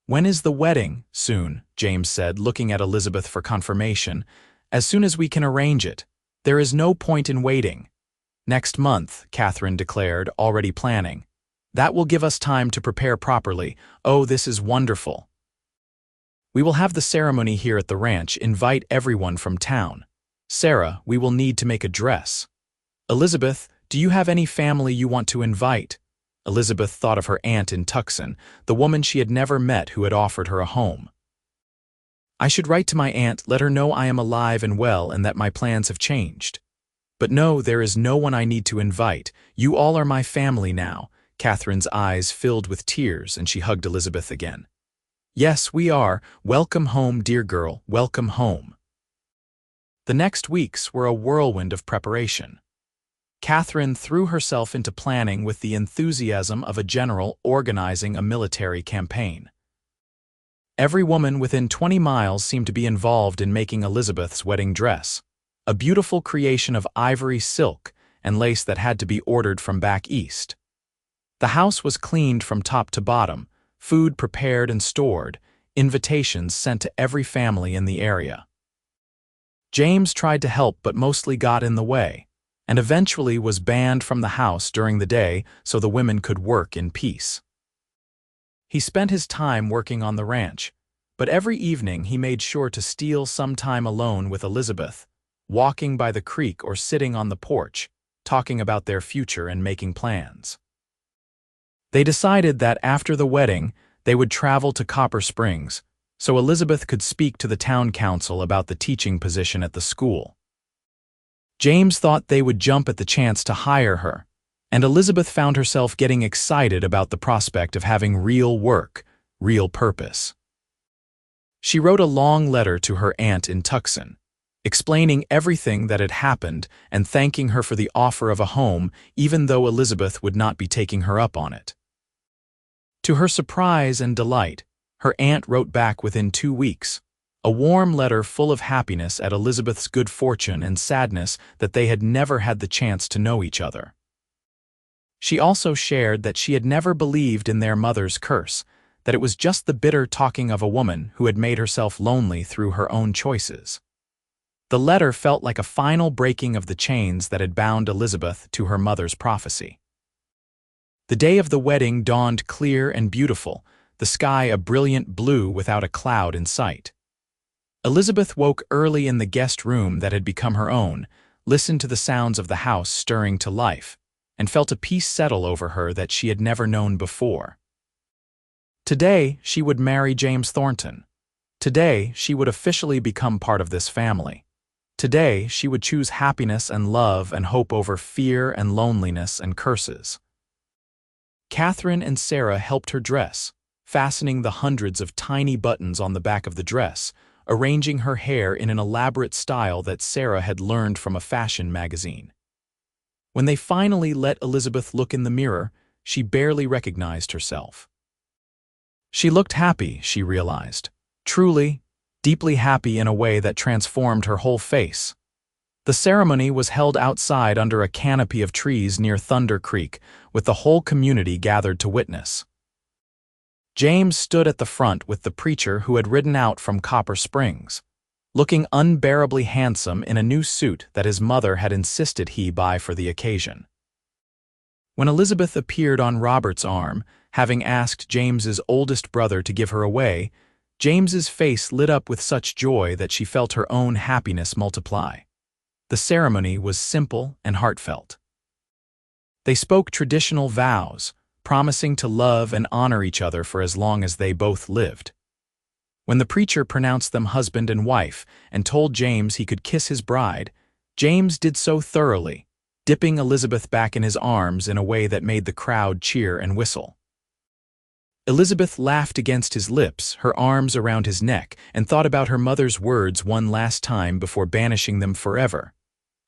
"When is the wedding?" "Soon," James said, looking at Elizabeth for confirmation. "As soon as we can arrange it. There is no point in waiting." "Next month," Catherine declared, already planning. "That will give us time to prepare properly. Oh, this is wonderful. We will have the ceremony here at the ranch, invite everyone from town. Sarah, we will need to make a dress. Elizabeth, do you have any family you want to invite?" Elizabeth thought of her aunt in Tucson, the woman she had never met who had offered her a home. "I should write to my aunt, let her know I am alive and well and that my plans have changed. But no, there is no one I need to invite. You all are my family now." Catherine's eyes filled with tears and she hugged Elizabeth again. "Yes, we are. Welcome home, dear girl, welcome home." The next weeks were a whirlwind of preparation. Catherine threw herself into planning with the enthusiasm of a general organizing a military campaign. Every woman within 20 miles seemed to be involved in making Elizabeth's wedding dress, a beautiful creation of ivory silk and lace that had to be ordered from back east. The house was cleaned from top to bottom, food prepared and stored, invitations sent to every family in the area. James tried to help but mostly got in the way, and eventually was banned from the house during the day so the women could work in peace. He spent his time working on the ranch, but every evening he made sure to steal some time alone with Elizabeth, walking by the creek or sitting on the porch, talking about their future and making plans. They decided that after the wedding, they would travel to Copper Springs, so Elizabeth could speak to the town council about the teaching position at the school. James thought they would jump at the chance to hire her, and Elizabeth found herself getting excited about the prospect of having real work, real purpose. She wrote a long letter to her aunt in Tucson, explaining everything that had happened and thanking her for the offer of a home even though Elizabeth would not be taking her up on it. To her surprise and delight, her aunt wrote back within 2 weeks, a warm letter full of happiness at Elizabeth's good fortune and sadness that they had never had the chance to know each other. She also shared that she had never believed in their mother's curse, that it was just the bitter talking of a woman who had made herself lonely through her own choices. The letter felt like a final breaking of the chains that had bound Elizabeth to her mother's prophecy. The day of the wedding dawned clear and beautiful, the sky a brilliant blue without a cloud in sight. Elizabeth woke early in the guest room that had become her own, listened to the sounds of the house stirring to life, and felt a peace settle over her that she had never known before. Today, she would marry James Thornton. Today, she would officially become part of this family. Today, she would choose happiness and love and hope over fear and loneliness and curses. Catherine and Sarah helped her dress, fastening the hundreds of tiny buttons on the back of the dress, arranging her hair in an elaborate style that Sarah had learned from a fashion magazine. When they finally let Elizabeth look in the mirror, she barely recognized herself. She looked happy, she realized. Truly, deeply happy in a way that transformed her whole face. The ceremony was held outside under a canopy of trees near Thunder Creek, with the whole community gathered to witness. James stood at the front with the preacher who had ridden out from Copper Springs, looking unbearably handsome in a new suit that his mother had insisted he buy for the occasion. When Elizabeth appeared on Robert's arm, having asked James's oldest brother to give her away, James's face lit up with such joy that she felt her own happiness multiply. The ceremony was simple and heartfelt. They spoke traditional vows, promising to love and honor each other for as long as they both lived. When the preacher pronounced them husband and wife and told James he could kiss his bride, James did so thoroughly, dipping Elizabeth back in his arms in a way that made the crowd cheer and whistle. Elizabeth laughed against his lips, her arms around his neck, and thought about her mother's words one last time before banishing them forever.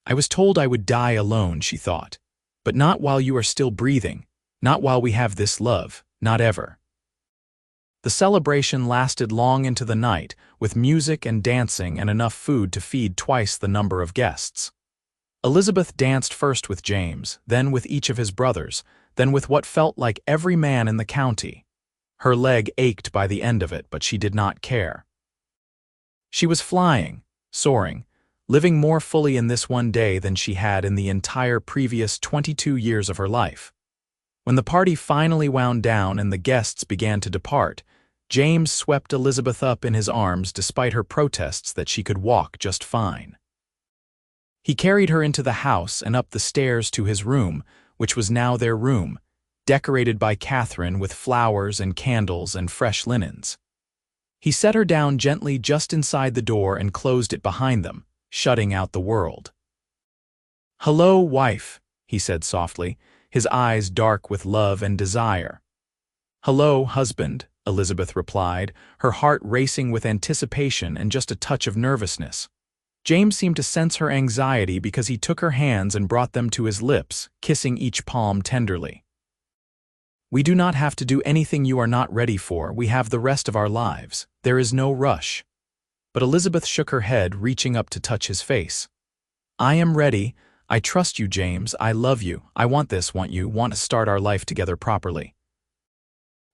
"I was told I would die alone," she thought, "but not while you are still breathing, not while we have this love, not ever." The celebration lasted long into the night, with music and dancing and enough food to feed twice the number of guests. Elizabeth danced first with James, then with each of his brothers, then with what felt like every man in the county. Her leg ached by the end of it, but she did not care. She was flying, soaring, living more fully in this one day than she had in the entire previous 22 years of her life. When the party finally wound down and the guests began to depart, James swept Elizabeth up in his arms despite her protests that she could walk just fine. He carried her into the house and up the stairs to his room, which was now their room, decorated by Catherine with flowers and candles and fresh linens. He set her down gently just inside the door and closed it behind them, shutting out the world. "Hello, wife," he said softly, his eyes dark with love and desire. "Hello, husband," Elizabeth replied, her heart racing with anticipation and just a touch of nervousness. James seemed to sense her anxiety because he took her hands and brought them to his lips, kissing each palm tenderly. "We do not have to do anything you are not ready for. We have the rest of our lives. There is no rush." But Elizabeth shook her head, reaching up to touch his face. "I am ready. I trust you, James. I love you. I want this, want to start our life together properly."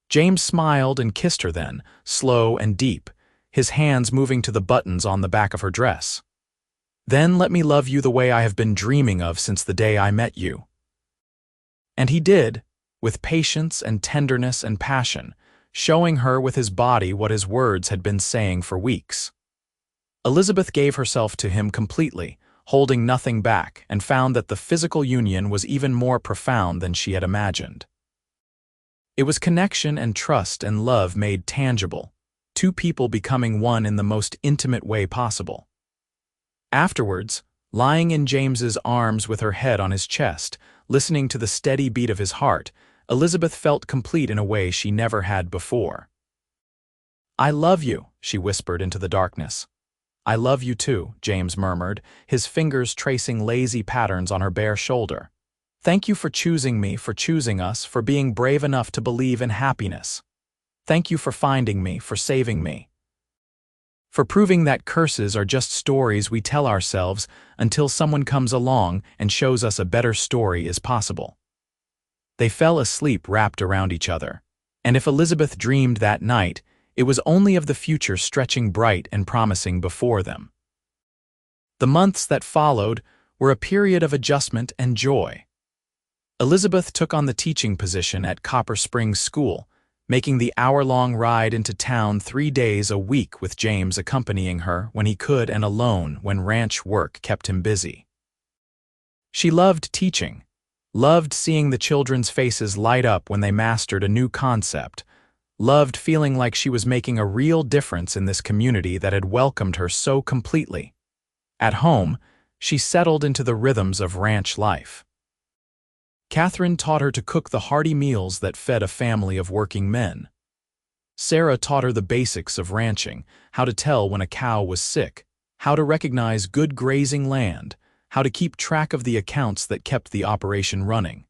James smiled and kissed her then, slow and deep, his hands moving to the buttons on the back of her dress. "Then let me love you the way I have been dreaming of since the day I met you." And he did, with patience and tenderness and passion, showing her with his body what his words had been saying for weeks. Elizabeth gave herself to him completely, holding nothing back, and found that the physical union was even more profound than she had imagined. It was connection and trust and love made tangible, two people becoming one in the most intimate way possible. Afterwards, lying in James's arms with her head on his chest, listening to the steady beat of his heart, Elizabeth felt complete in a way she never had before. "I love you," she whispered into the darkness. "I love you too," James murmured, his fingers tracing lazy patterns on her bare shoulder. "Thank you for choosing me, for choosing us, for being brave enough to believe in happiness. Thank you for finding me, for saving me. For proving that curses are just stories we tell ourselves until someone comes along and shows us a better story is possible." They fell asleep wrapped around each other, and if Elizabeth dreamed that night, it was only of the future stretching bright and promising before them. The months that followed were a period of adjustment and joy. Elizabeth took on the teaching position at Copper Springs School, making the hour-long ride into town 3 days a week with James accompanying her when he could and alone when ranch work kept him busy. She loved teaching, loved seeing the children's faces light up when they mastered a new concept, loved feeling like she was making a real difference in this community that had welcomed her so completely. At home, she settled into the rhythms of ranch life. Catherine taught her to cook the hearty meals that fed a family of working men. Sarah taught her the basics of ranching, how to tell when a cow was sick, how to recognize good grazing land, how to keep track of the accounts that kept the operation running.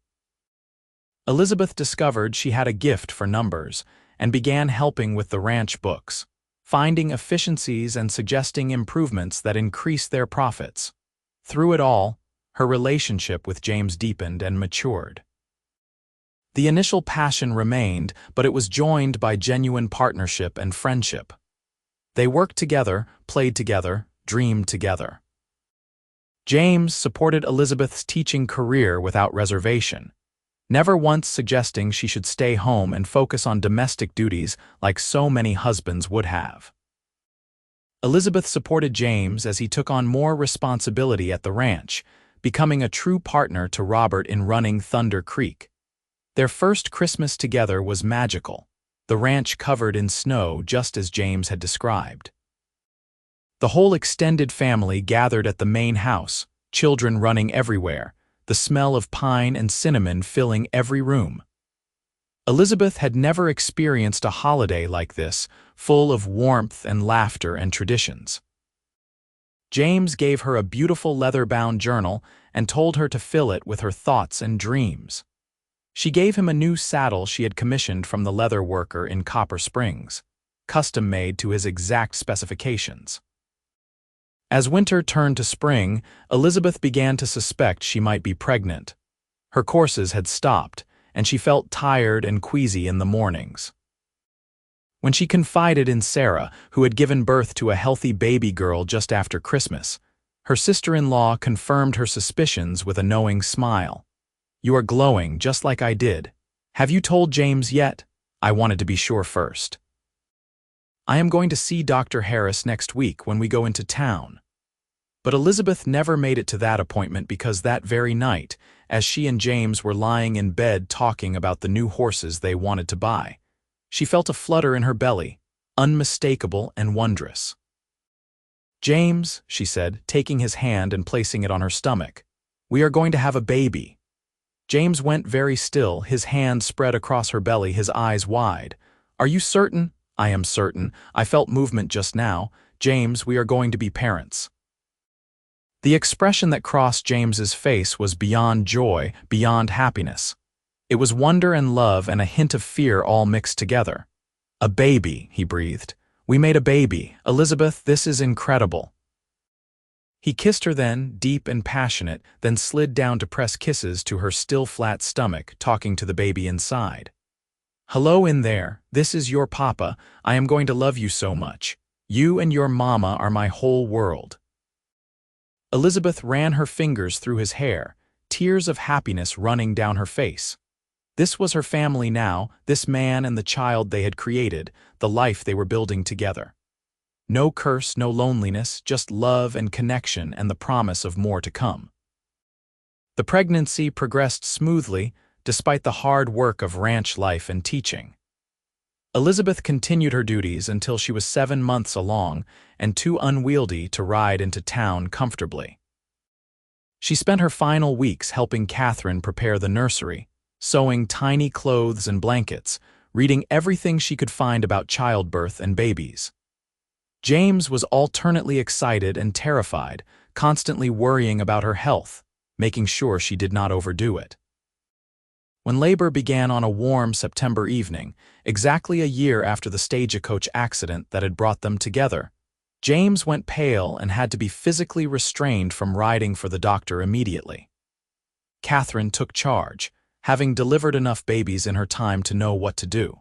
Elizabeth discovered she had a gift for numbers and began helping with the ranch books, finding efficiencies and suggesting improvements that increased their profits. Through it all, her relationship with James deepened and matured. The initial passion remained, but it was joined by genuine partnership and friendship. They worked together, played together, dreamed together. James supported Elizabeth's teaching career without reservation, never once suggesting she should stay home and focus on domestic duties like so many husbands would have. Elizabeth supported James as he took on more responsibility at the ranch, becoming a true partner to Robert in running Thunder Creek. Their first Christmas together was magical, the ranch covered in snow just as James had described. The whole extended family gathered at the main house, children running everywhere, the smell of pine and cinnamon filling every room. Elizabeth had never experienced a holiday like this, full of warmth and laughter and traditions. James gave her a beautiful leather-bound journal and told her to fill it with her thoughts and dreams. She gave him a new saddle she had commissioned from the leather worker in Copper Springs, custom-made to his exact specifications. As winter turned to spring, Elizabeth began to suspect she might be pregnant. Her courses had stopped, and she felt tired and queasy in the mornings. When she confided in Sarah, who had given birth to a healthy baby girl just after Christmas, her sister-in-law confirmed her suspicions with a knowing smile. "You are glowing just like I did. Have you told James yet? I wanted to be sure first." "I am going to see Dr. Harris next week when we go into town." But Elizabeth never made it to that appointment because that very night, as she and James were lying in bed talking about the new horses they wanted to buy, she felt a flutter in her belly, unmistakable and wondrous. "James," she said, taking his hand and placing it on her stomach, "we are going to have a baby." James went very still, his hand spread across her belly, his eyes wide. "Are you certain?" "I am certain. I felt movement just now. James, we are going to be parents." The expression that crossed James's face was beyond joy, beyond happiness. It was wonder and love and a hint of fear all mixed together. "A baby," he breathed. "We made a baby. Elizabeth, this is incredible." He kissed her then, deep and passionate, then slid down to press kisses to her still flat stomach, talking to the baby inside. "Hello in there. This is your papa. I am going to love you so much. You and your mama are my whole world." Elizabeth ran her fingers through his hair, tears of happiness running down her face. This was her family now, this man and the child they had created, the life they were building together. No curse, no loneliness, just love and connection and the promise of more to come. The pregnancy progressed smoothly, despite the hard work of ranch life and teaching. Elizabeth continued her duties until she was 7 months along and too unwieldy to ride into town comfortably. She spent her final weeks helping Catherine prepare the nursery, sewing tiny clothes and blankets, reading everything she could find about childbirth and babies. James was alternately excited and terrified, constantly worrying about her health, making sure she did not overdo it. When labor began on a warm September evening, exactly a year after the stagecoach accident that had brought them together, James went pale and had to be physically restrained from riding for the doctor immediately. Catherine took charge, having delivered enough babies in her time to know what to do.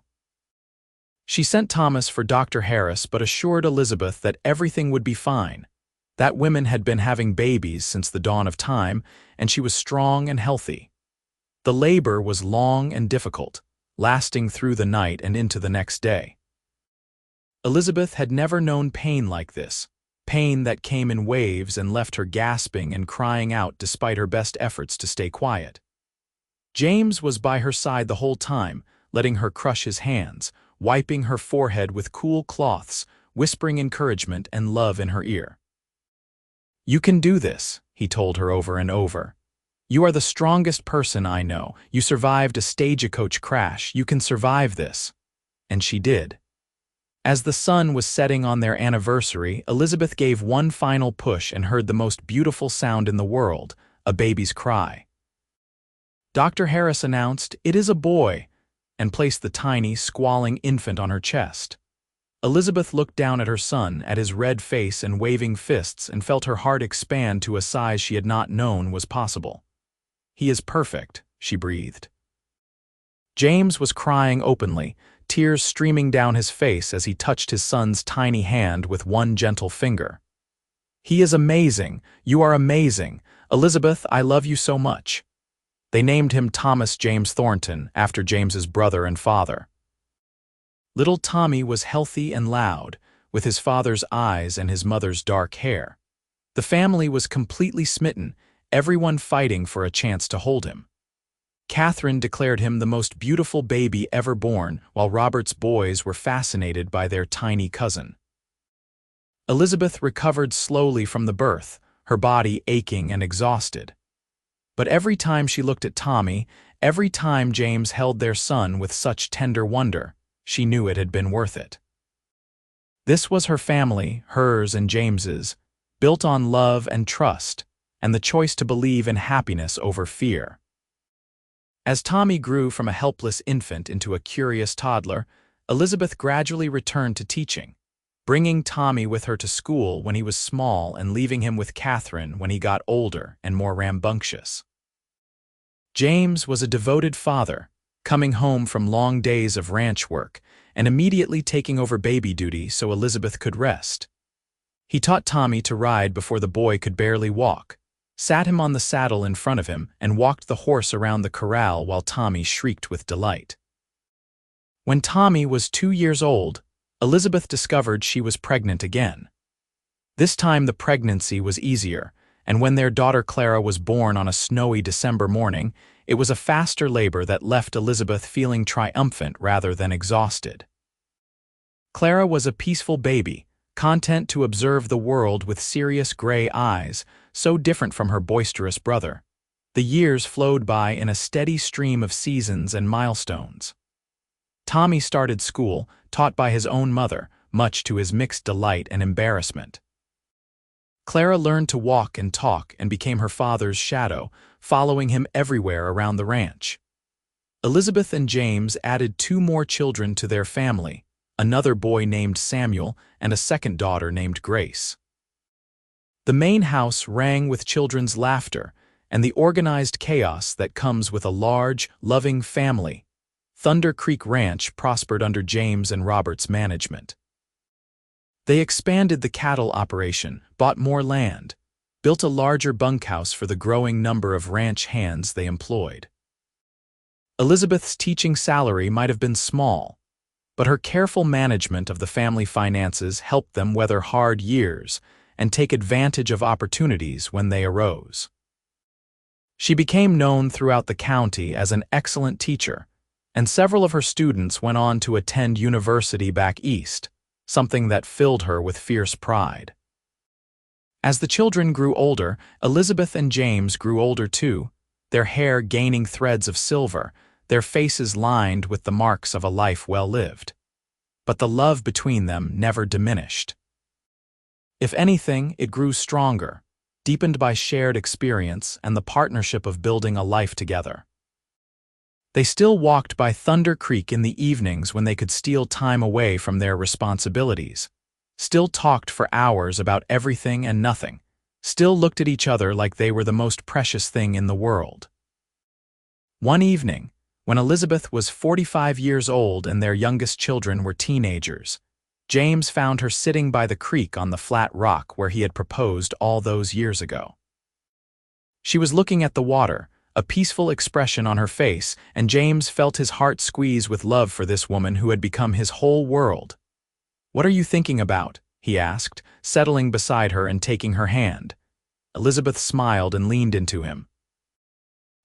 She sent Thomas for Dr. Harris but assured Elizabeth that everything would be fine, that women had been having babies since the dawn of time, and she was strong and healthy. The labor was long and difficult, lasting through the night and into the next day. Elizabeth had never known pain like this, pain that came in waves and left her gasping and crying out despite her best efforts to stay quiet. James was by her side the whole time, letting her crush his hands, wiping her forehead with cool cloths, whispering encouragement and love in her ear. "You can do this," he told her over and over. "You are the strongest person I know. You survived a stagecoach crash. You can survive this." And she did. As the sun was setting on their anniversary, Elizabeth gave one final push and heard the most beautiful sound in the world, a baby's cry. Dr. Harris announced, "It is a boy," and placed the tiny, squalling infant on her chest. Elizabeth looked down at her son, at his red face and waving fists, and felt her heart expand to a size she had not known was possible. "He is perfect," she breathed. James was crying openly, tears streaming down his face as he touched his son's tiny hand with one gentle finger. "He is amazing. You are amazing. Elizabeth, I love you so much." They named him Thomas James Thornton, after James's brother and father. Little Tommy was healthy and loud, with his father's eyes and his mother's dark hair. The family was completely smitten, everyone fighting for a chance to hold him. Catherine declared him the most beautiful baby ever born, while Robert's boys were fascinated by their tiny cousin. Elizabeth recovered slowly from the birth, her body aching and exhausted. But every time she looked at Tommy, every time James held their son with such tender wonder, she knew it had been worth it. This was her family, hers and James's, built on love and trust, and the choice to believe in happiness over fear. As Tommy grew from a helpless infant into a curious toddler, Elizabeth gradually returned to teaching, bringing Tommy with her to school when he was small and leaving him with Catherine when he got older and more rambunctious. James was a devoted father, coming home from long days of ranch work and immediately taking over baby duty so Elizabeth could rest. He taught Tommy to ride before the boy could barely walk, sat him on the saddle in front of him, and walked the horse around the corral while Tommy shrieked with delight. When Tommy was 2 years old, Elizabeth discovered she was pregnant again. This time the pregnancy was easier, and when their daughter Clara was born on a snowy December morning, it was a faster labor that left Elizabeth feeling triumphant rather than exhausted. Clara was a peaceful baby, content to observe the world with serious gray eyes, so different from her boisterous brother. The years flowed by in a steady stream of seasons and milestones. Tommy started school, taught by his own mother, much to his mixed delight and embarrassment. Clara learned to walk and talk and became her father's shadow, following him everywhere around the ranch. Elizabeth and James added 2 more children to their family, another boy named Samuel and a second daughter named Grace. The main house rang with children's laughter and the organized chaos that comes with a large, loving family. Thunder Creek Ranch prospered under James and Robert's management. They expanded the cattle operation, bought more land, built a larger bunkhouse for the growing number of ranch hands they employed. Elizabeth's teaching salary might have been small, but her careful management of the family finances helped them weather hard years and take advantage of opportunities when they arose. She became known throughout the county as an excellent teacher, and several of her students went on to attend university back east, something that filled her with fierce pride. As the children grew older, Elizabeth and James grew older too, their hair gaining threads of silver, their faces lined with the marks of a life well lived. But the love between them never diminished. If anything, it grew stronger, deepened by shared experience and the partnership of building a life together. They still walked by Thunder Creek in the evenings when they could steal time away from their responsibilities, still talked for hours about everything and nothing, still looked at each other like they were the most precious thing in the world. One evening, when Elizabeth was 45 years old and their youngest children were teenagers, James found her sitting by the creek on the flat rock where he had proposed all those years ago. She was looking at the water, a peaceful expression on her face, and James felt his heart squeeze with love for this woman who had become his whole world. "What are you thinking about?" he asked, settling beside her and taking her hand. Elizabeth smiled and leaned into him.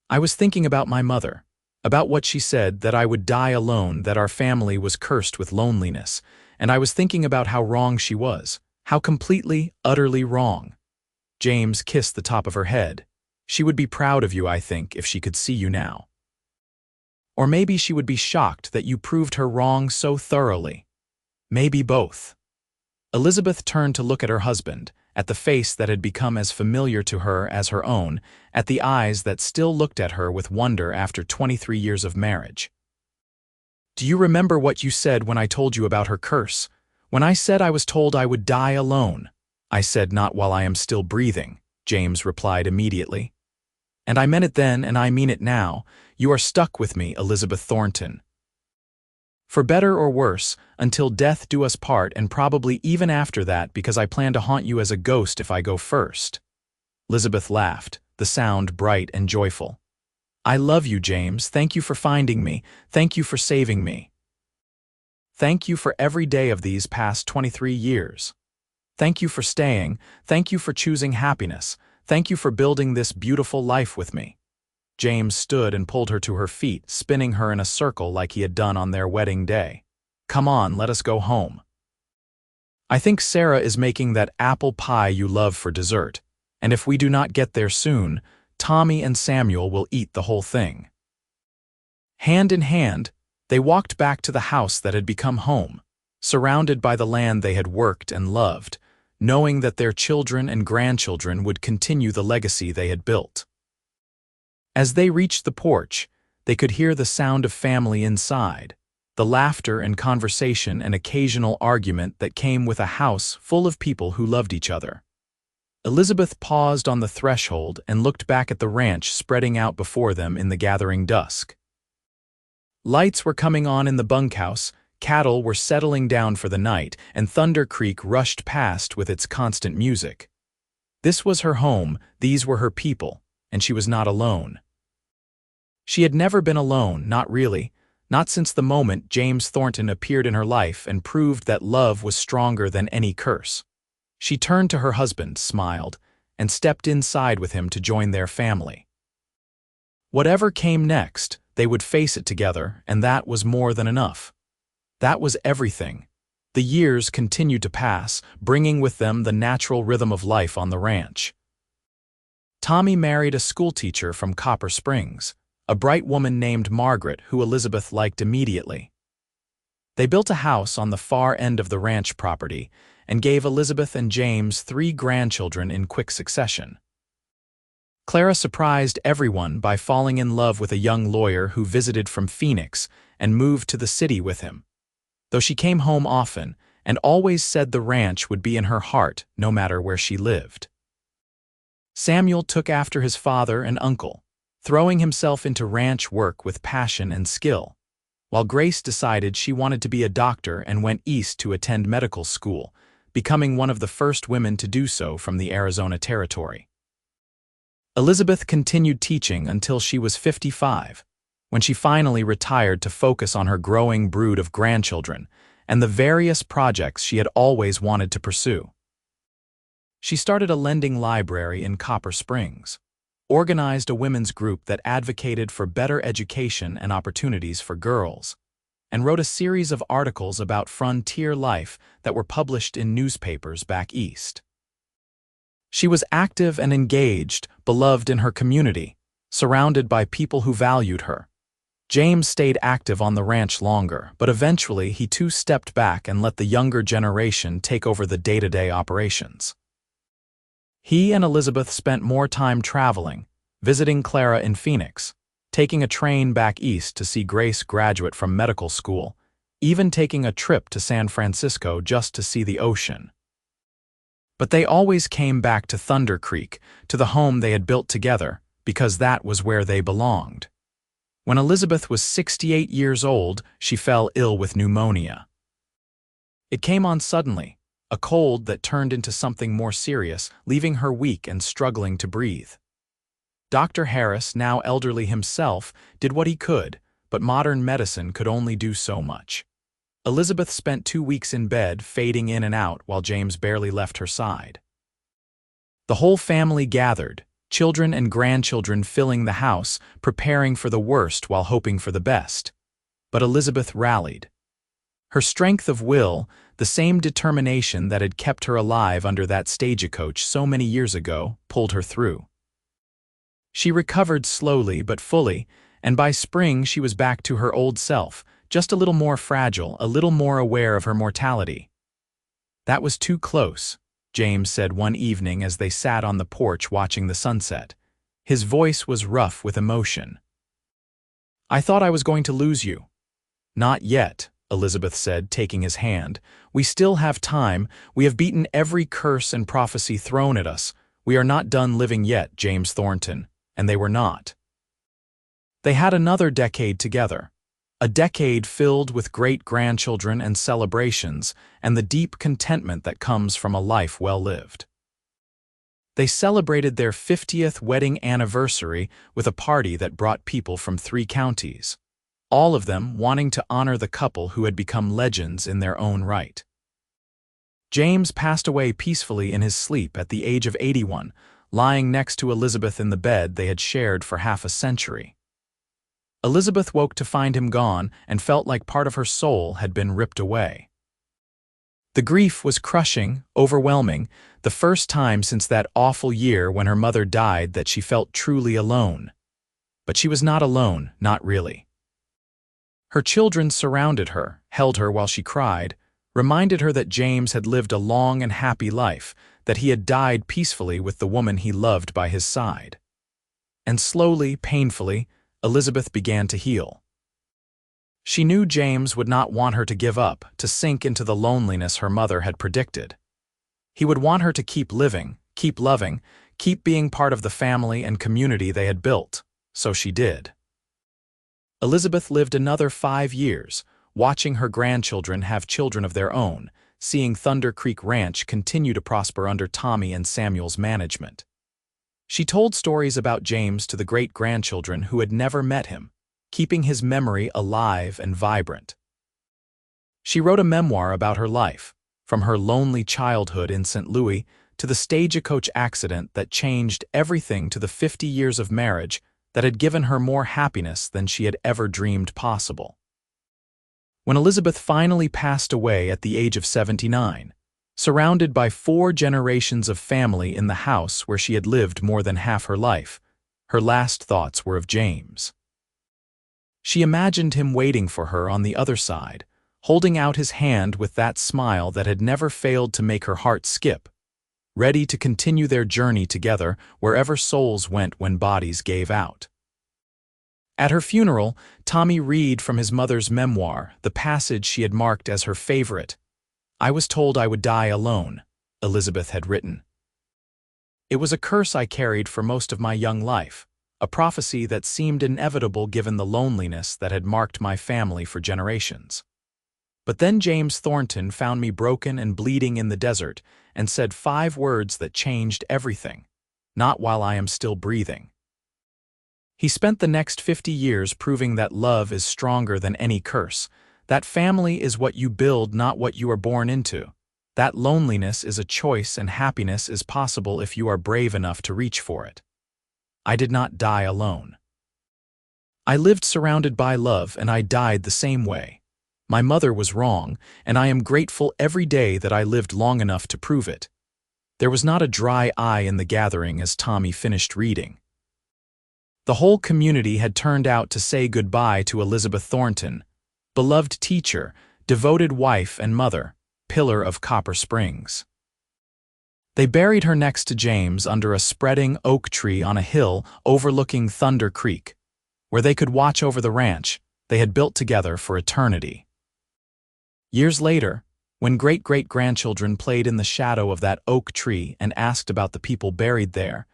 "I was thinking about my mother, about what she said, that I would die alone, that our family was cursed with loneliness, and I was thinking about how wrong she was, how completely, utterly wrong." James kissed the top of her head. "She would be proud of you, I think, if she could see you now. Or maybe she would be shocked that you proved her wrong so thoroughly. Maybe both." Elizabeth turned to look at her husband, at the face that had become as familiar to her as her own, at the eyes that still looked at her with wonder after 23 years of marriage. "Do you remember what you said when I told you about her curse? When I said I was told I would die alone?" "I said not while I am still breathing," James replied immediately. "And I meant it then, and I mean it now. You are stuck with me, Elizabeth Thornton. For better or worse, until death do us part, and probably even after that, because I plan to haunt you as a ghost if I go first." Elizabeth laughed, the sound bright and joyful. "I love you, James. Thank you for finding me. Thank you for saving me. Thank you for every day of these past 23 years. Thank you for staying. Thank you for choosing happiness. Thank you for building this beautiful life with me." James stood and pulled her to her feet, spinning her in a circle like he had done on their wedding day. "Come on, let us go home. I think Sarah is making that apple pie you love for dessert, and if we do not get there soon, Tommy and Samuel will eat the whole thing." Hand in hand, they walked back to the house that had become home, surrounded by the land they had worked and loved, knowing that their children and grandchildren would continue the legacy they had built. As they reached the porch, they could hear the sound of family inside, the laughter and conversation and occasional argument that came with a house full of people who loved each other. Elizabeth paused on the threshold and looked back at the ranch spreading out before them in the gathering dusk. Lights were coming on in the bunkhouse, cattle were settling down for the night, and Thunder Creek rushed past with its constant music. This was her home, these were her people, and she was not alone. She had never been alone, not really, not since the moment James Thornton appeared in her life and proved that love was stronger than any curse. She turned to her husband, smiled, and stepped inside with him to join their family. Whatever came next, they would face it together, and that was more than enough. That was everything. The years continued to pass, bringing with them the natural rhythm of life on the ranch. Tommy married a schoolteacher from Copper Springs, a bright woman named Margaret who Elizabeth liked immediately. They built a house on the far end of the ranch property and gave Elizabeth and James 3 grandchildren in quick succession. Clara surprised everyone by falling in love with a young lawyer who visited from Phoenix and moved to the city with him, though she came home often and always said the ranch would be in her heart no matter where she lived. Samuel took after his father and uncle, throwing himself into ranch work with passion and skill, while Grace decided she wanted to be a doctor and went east to attend medical school, becoming one of the first women to do so from the Arizona Territory. Elizabeth continued teaching until she was 55, when she finally retired to focus on her growing brood of grandchildren and the various projects she had always wanted to pursue. She started a lending library in Copper Springs, organized a women's group that advocated for better education and opportunities for girls, and wrote a series of articles about frontier life that were published in newspapers back east. She was active and engaged, beloved in her community, surrounded by people who valued her. James stayed active on the ranch longer, but eventually he too stepped back and let the younger generation take over the day-to-day operations. He and Elizabeth spent more time traveling, visiting Clara in Phoenix, taking a train back east to see Grace graduate from medical school, even taking a trip to San Francisco just to see the ocean. But they always came back to Thunder Creek, to the home they had built together, because that was where they belonged. When Elizabeth was 68 years old, she fell ill with pneumonia. It came on suddenly, a cold that turned into something more serious, leaving her weak and struggling to breathe. Dr. Harris, now elderly himself, did what he could, but modern medicine could only do so much. Elizabeth spent 2 weeks in bed, fading in and out while James barely left her side. The whole family gathered, children and grandchildren filling the house, preparing for the worst while hoping for the best. But Elizabeth rallied. Her strength of will, the same determination that had kept her alive under that stagecoach so many years ago, pulled her through. She recovered slowly but fully, and by spring she was back to her old self, just a little more fragile, a little more aware of her mortality. "That was too close," James said one evening as they sat on the porch watching the sunset. His voice was rough with emotion. "I thought I was going to lose you." "Not yet," Elizabeth said, taking his hand. "We still have time. We have beaten every curse and prophecy thrown at us. We are not done living yet, James Thornton." And they were not. They had another decade together, a decade filled with great-grandchildren and celebrations and the deep contentment that comes from a life well lived. They celebrated their 50th wedding anniversary with a party that brought people from 3 counties, all of them wanting to honor the couple who had become legends in their own right. James passed away peacefully in his sleep at the age of 81, lying next to Elizabeth in the bed they had shared for half a century. Elizabeth woke to find him gone and felt like part of her soul had been ripped away. The grief was crushing, overwhelming, the first time since that awful year when her mother died that she felt truly alone. But she was not alone, not really. Her children surrounded her, held her while she cried, reminded her that James had lived a long and happy life, that he had died peacefully with the woman he loved by his side. And slowly, painfully, Elizabeth began to heal. She knew James would not want her to give up, to sink into the loneliness her mother had predicted. He would want her to keep living, keep loving, keep being part of the family and community they had built. So she did. Elizabeth lived another 5 years, watching her grandchildren have children of their own, seeing Thunder Creek Ranch continue to prosper under Tommy and Samuel's management. She told stories about James to the great-grandchildren who had never met him, keeping his memory alive and vibrant. She wrote a memoir about her life, from her lonely childhood in St. Louis to the stagecoach accident that changed everything to the 50 years of marriage that had given her more happiness than she had ever dreamed possible. When Elizabeth finally passed away at the age of 79, surrounded by 4 generations of family in the house where she had lived more than half her life, her last thoughts were of James. She imagined him waiting for her on the other side, holding out his hand with that smile that had never failed to make her heart skip, ready to continue their journey together wherever souls went when bodies gave out. At her funeral, Tommy read from his mother's memoir the passage she had marked as her favorite. "I was told I would die alone," Elizabeth had written. "It was a curse I carried for most of my young life, a prophecy that seemed inevitable given the loneliness that had marked my family for generations. But then James Thornton found me broken and bleeding in the desert and said 5 words that changed everything. Not while I am still breathing." He spent the next 50 years proving that love is stronger than any curse, that family is what you build, not what you are born into, that loneliness is a choice and happiness is possible if you are brave enough to reach for it. I did not die alone. I lived surrounded by love and I died the same way. My mother was wrong, and I am grateful every day that I lived long enough to prove it. There was not a dry eye in the gathering as Tommy finished reading. The whole community had turned out to say goodbye to Elizabeth Thornton, beloved teacher, devoted wife and mother, pillar of Copper Springs. They buried her next to James under a spreading oak tree on a hill overlooking Thunder Creek, where they could watch over the ranch they had built together for eternity. Years later, when great-great-grandchildren played in the shadow of that oak tree and asked about the people buried there,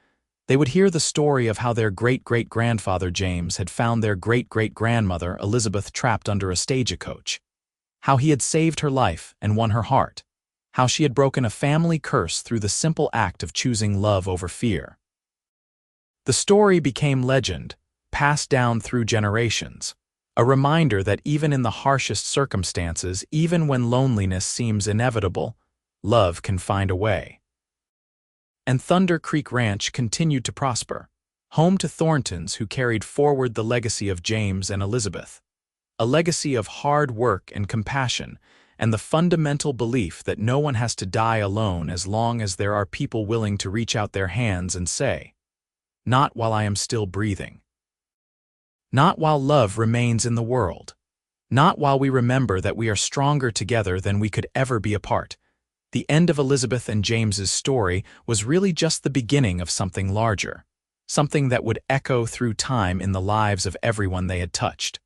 they would hear the story of how their great-great-grandfather James had found their great-great-grandmother Elizabeth trapped under a stagecoach, how he had saved her life and won her heart, how she had broken a family curse through the simple act of choosing love over fear. The story became legend, passed down through generations, A reminder that even in the harshest circumstances, even when loneliness seems inevitable, love can find a way. And Thunder Creek Ranch continued to prosper, home to Thorntons who carried forward the legacy of James and Elizabeth, a legacy of hard work and compassion, and the fundamental belief that no one has to die alone as long as there are people willing to reach out their hands and say, "Not while I am still breathing." Not while love remains in the world. Not while we remember that we are stronger together than we could ever be apart. The end of Elizabeth and James's story was really just the beginning of something larger, something that would echo through time in the lives of everyone they had touched.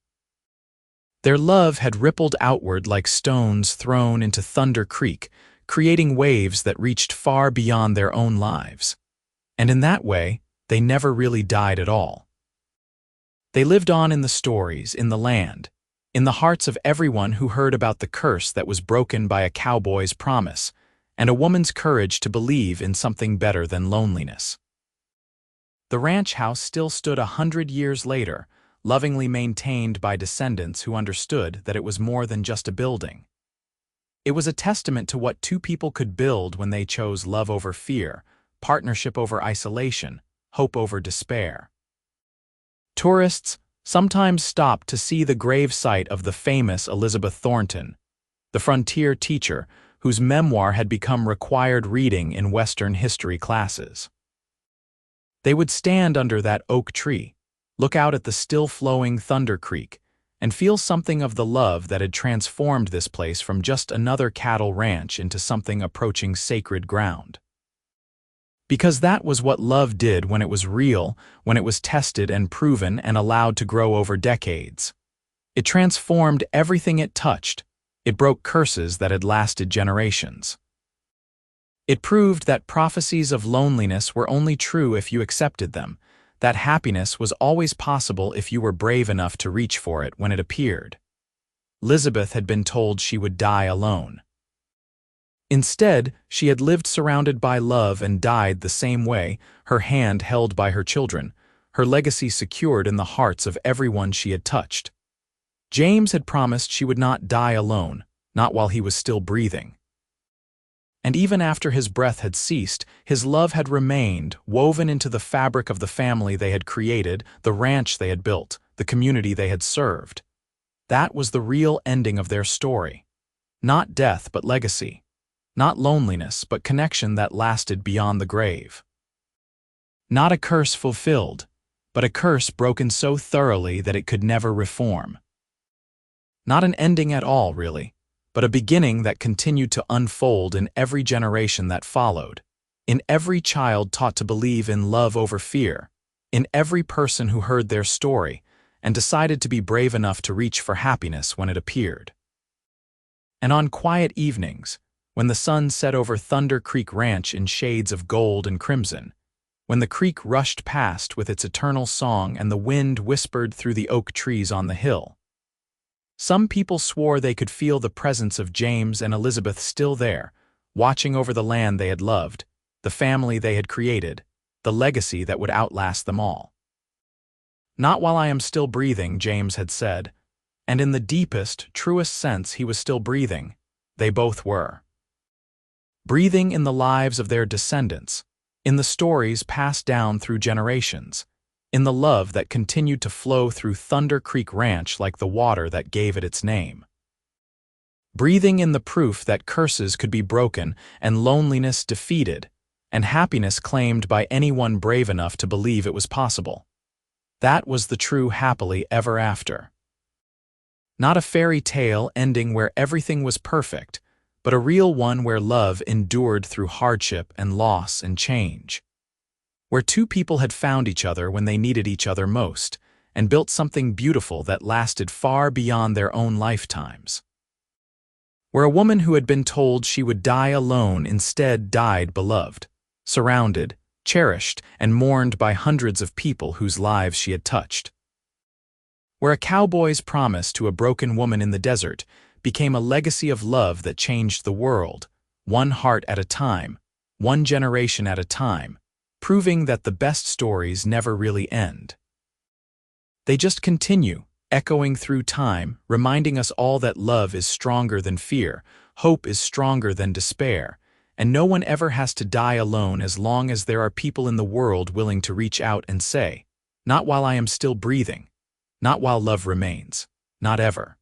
Their love had rippled outward like stones thrown into Thunder Creek, creating waves that reached far beyond their own lives. And in that way, they never really died at all. They lived on in the stories, in the land, in the hearts of everyone who heard about the curse that was broken by a cowboy's promise and a woman's courage to believe in something better than loneliness. The ranch house still stood 100 years later, lovingly maintained by descendants who understood that it was more than just a building. It was a testament to what two people could build when they chose love over fear, partnership over isolation, hope over despair. Tourists sometimes stopped to see the gravesite of the famous Elizabeth Thornton, the frontier teacher whose memoir had become required reading in Western history classes. They would stand under that oak tree, look out at the still-flowing Thunder Creek, and feel something of the love that had transformed this place from just another cattle ranch into something approaching sacred ground. Because that was what love did when it was real, when it was tested and proven and allowed to grow over decades. It transformed everything it touched. It broke curses that had lasted generations. It proved that prophecies of loneliness were only true if you accepted them, that happiness was always possible if you were brave enough to reach for it when it appeared. Elizabeth had been told she would die alone. Instead, she had lived surrounded by love and died the same way, her hand held by her children, her legacy secured in the hearts of everyone she had touched. James had promised she would not die alone, not while he was still breathing. And even after his breath had ceased, his love had remained, woven into the fabric of the family they had created, the ranch they had built, the community they had served. That was the real ending of their story. Not death, but legacy. Not loneliness, but connection that lasted beyond the grave. Not a curse fulfilled, but a curse broken so thoroughly that it could never reform. Not an ending at all, really, but a beginning that continued to unfold in every generation that followed, in every child taught to believe in love over fear, in every person who heard their story and decided to be brave enough to reach for happiness when it appeared. And on quiet evenings, when the sun set over Thunder Creek Ranch in shades of gold and crimson, when the creek rushed past with its eternal song and the wind whispered through the oak trees on the hill, some people swore they could feel the presence of James and Elizabeth still there, watching over the land they had loved, the family they had created, the legacy that would outlast them all. "Not while I am still breathing," James had said, and in the deepest, truest sense he was still breathing. They both were. Breathing in the lives of their descendants, in the stories passed down through generations, in the love that continued to flow through Thunder Creek Ranch like the water that gave it its name. Breathing in the proof that curses could be broken and loneliness defeated, and happiness claimed by anyone brave enough to believe it was possible. That was the true happily ever after. Not a fairy tale ending where everything was perfect, but a real one where love endured through hardship and loss and change. Where two people had found each other when they needed each other most, and built something beautiful that lasted far beyond their own lifetimes. Where a woman who had been told she would die alone instead died beloved, surrounded, cherished, and mourned by hundreds of people whose lives she had touched. Where a cowboy's promise to a broken woman in the desert became a legacy of love that changed the world, one heart at a time, one generation at a time, proving that the best stories never really end. They just continue, echoing through time, reminding us all that love is stronger than fear, hope is stronger than despair, and no one ever has to die alone as long as there are people in the world willing to reach out and say, "Not while I am still breathing. Not while love remains. Not ever."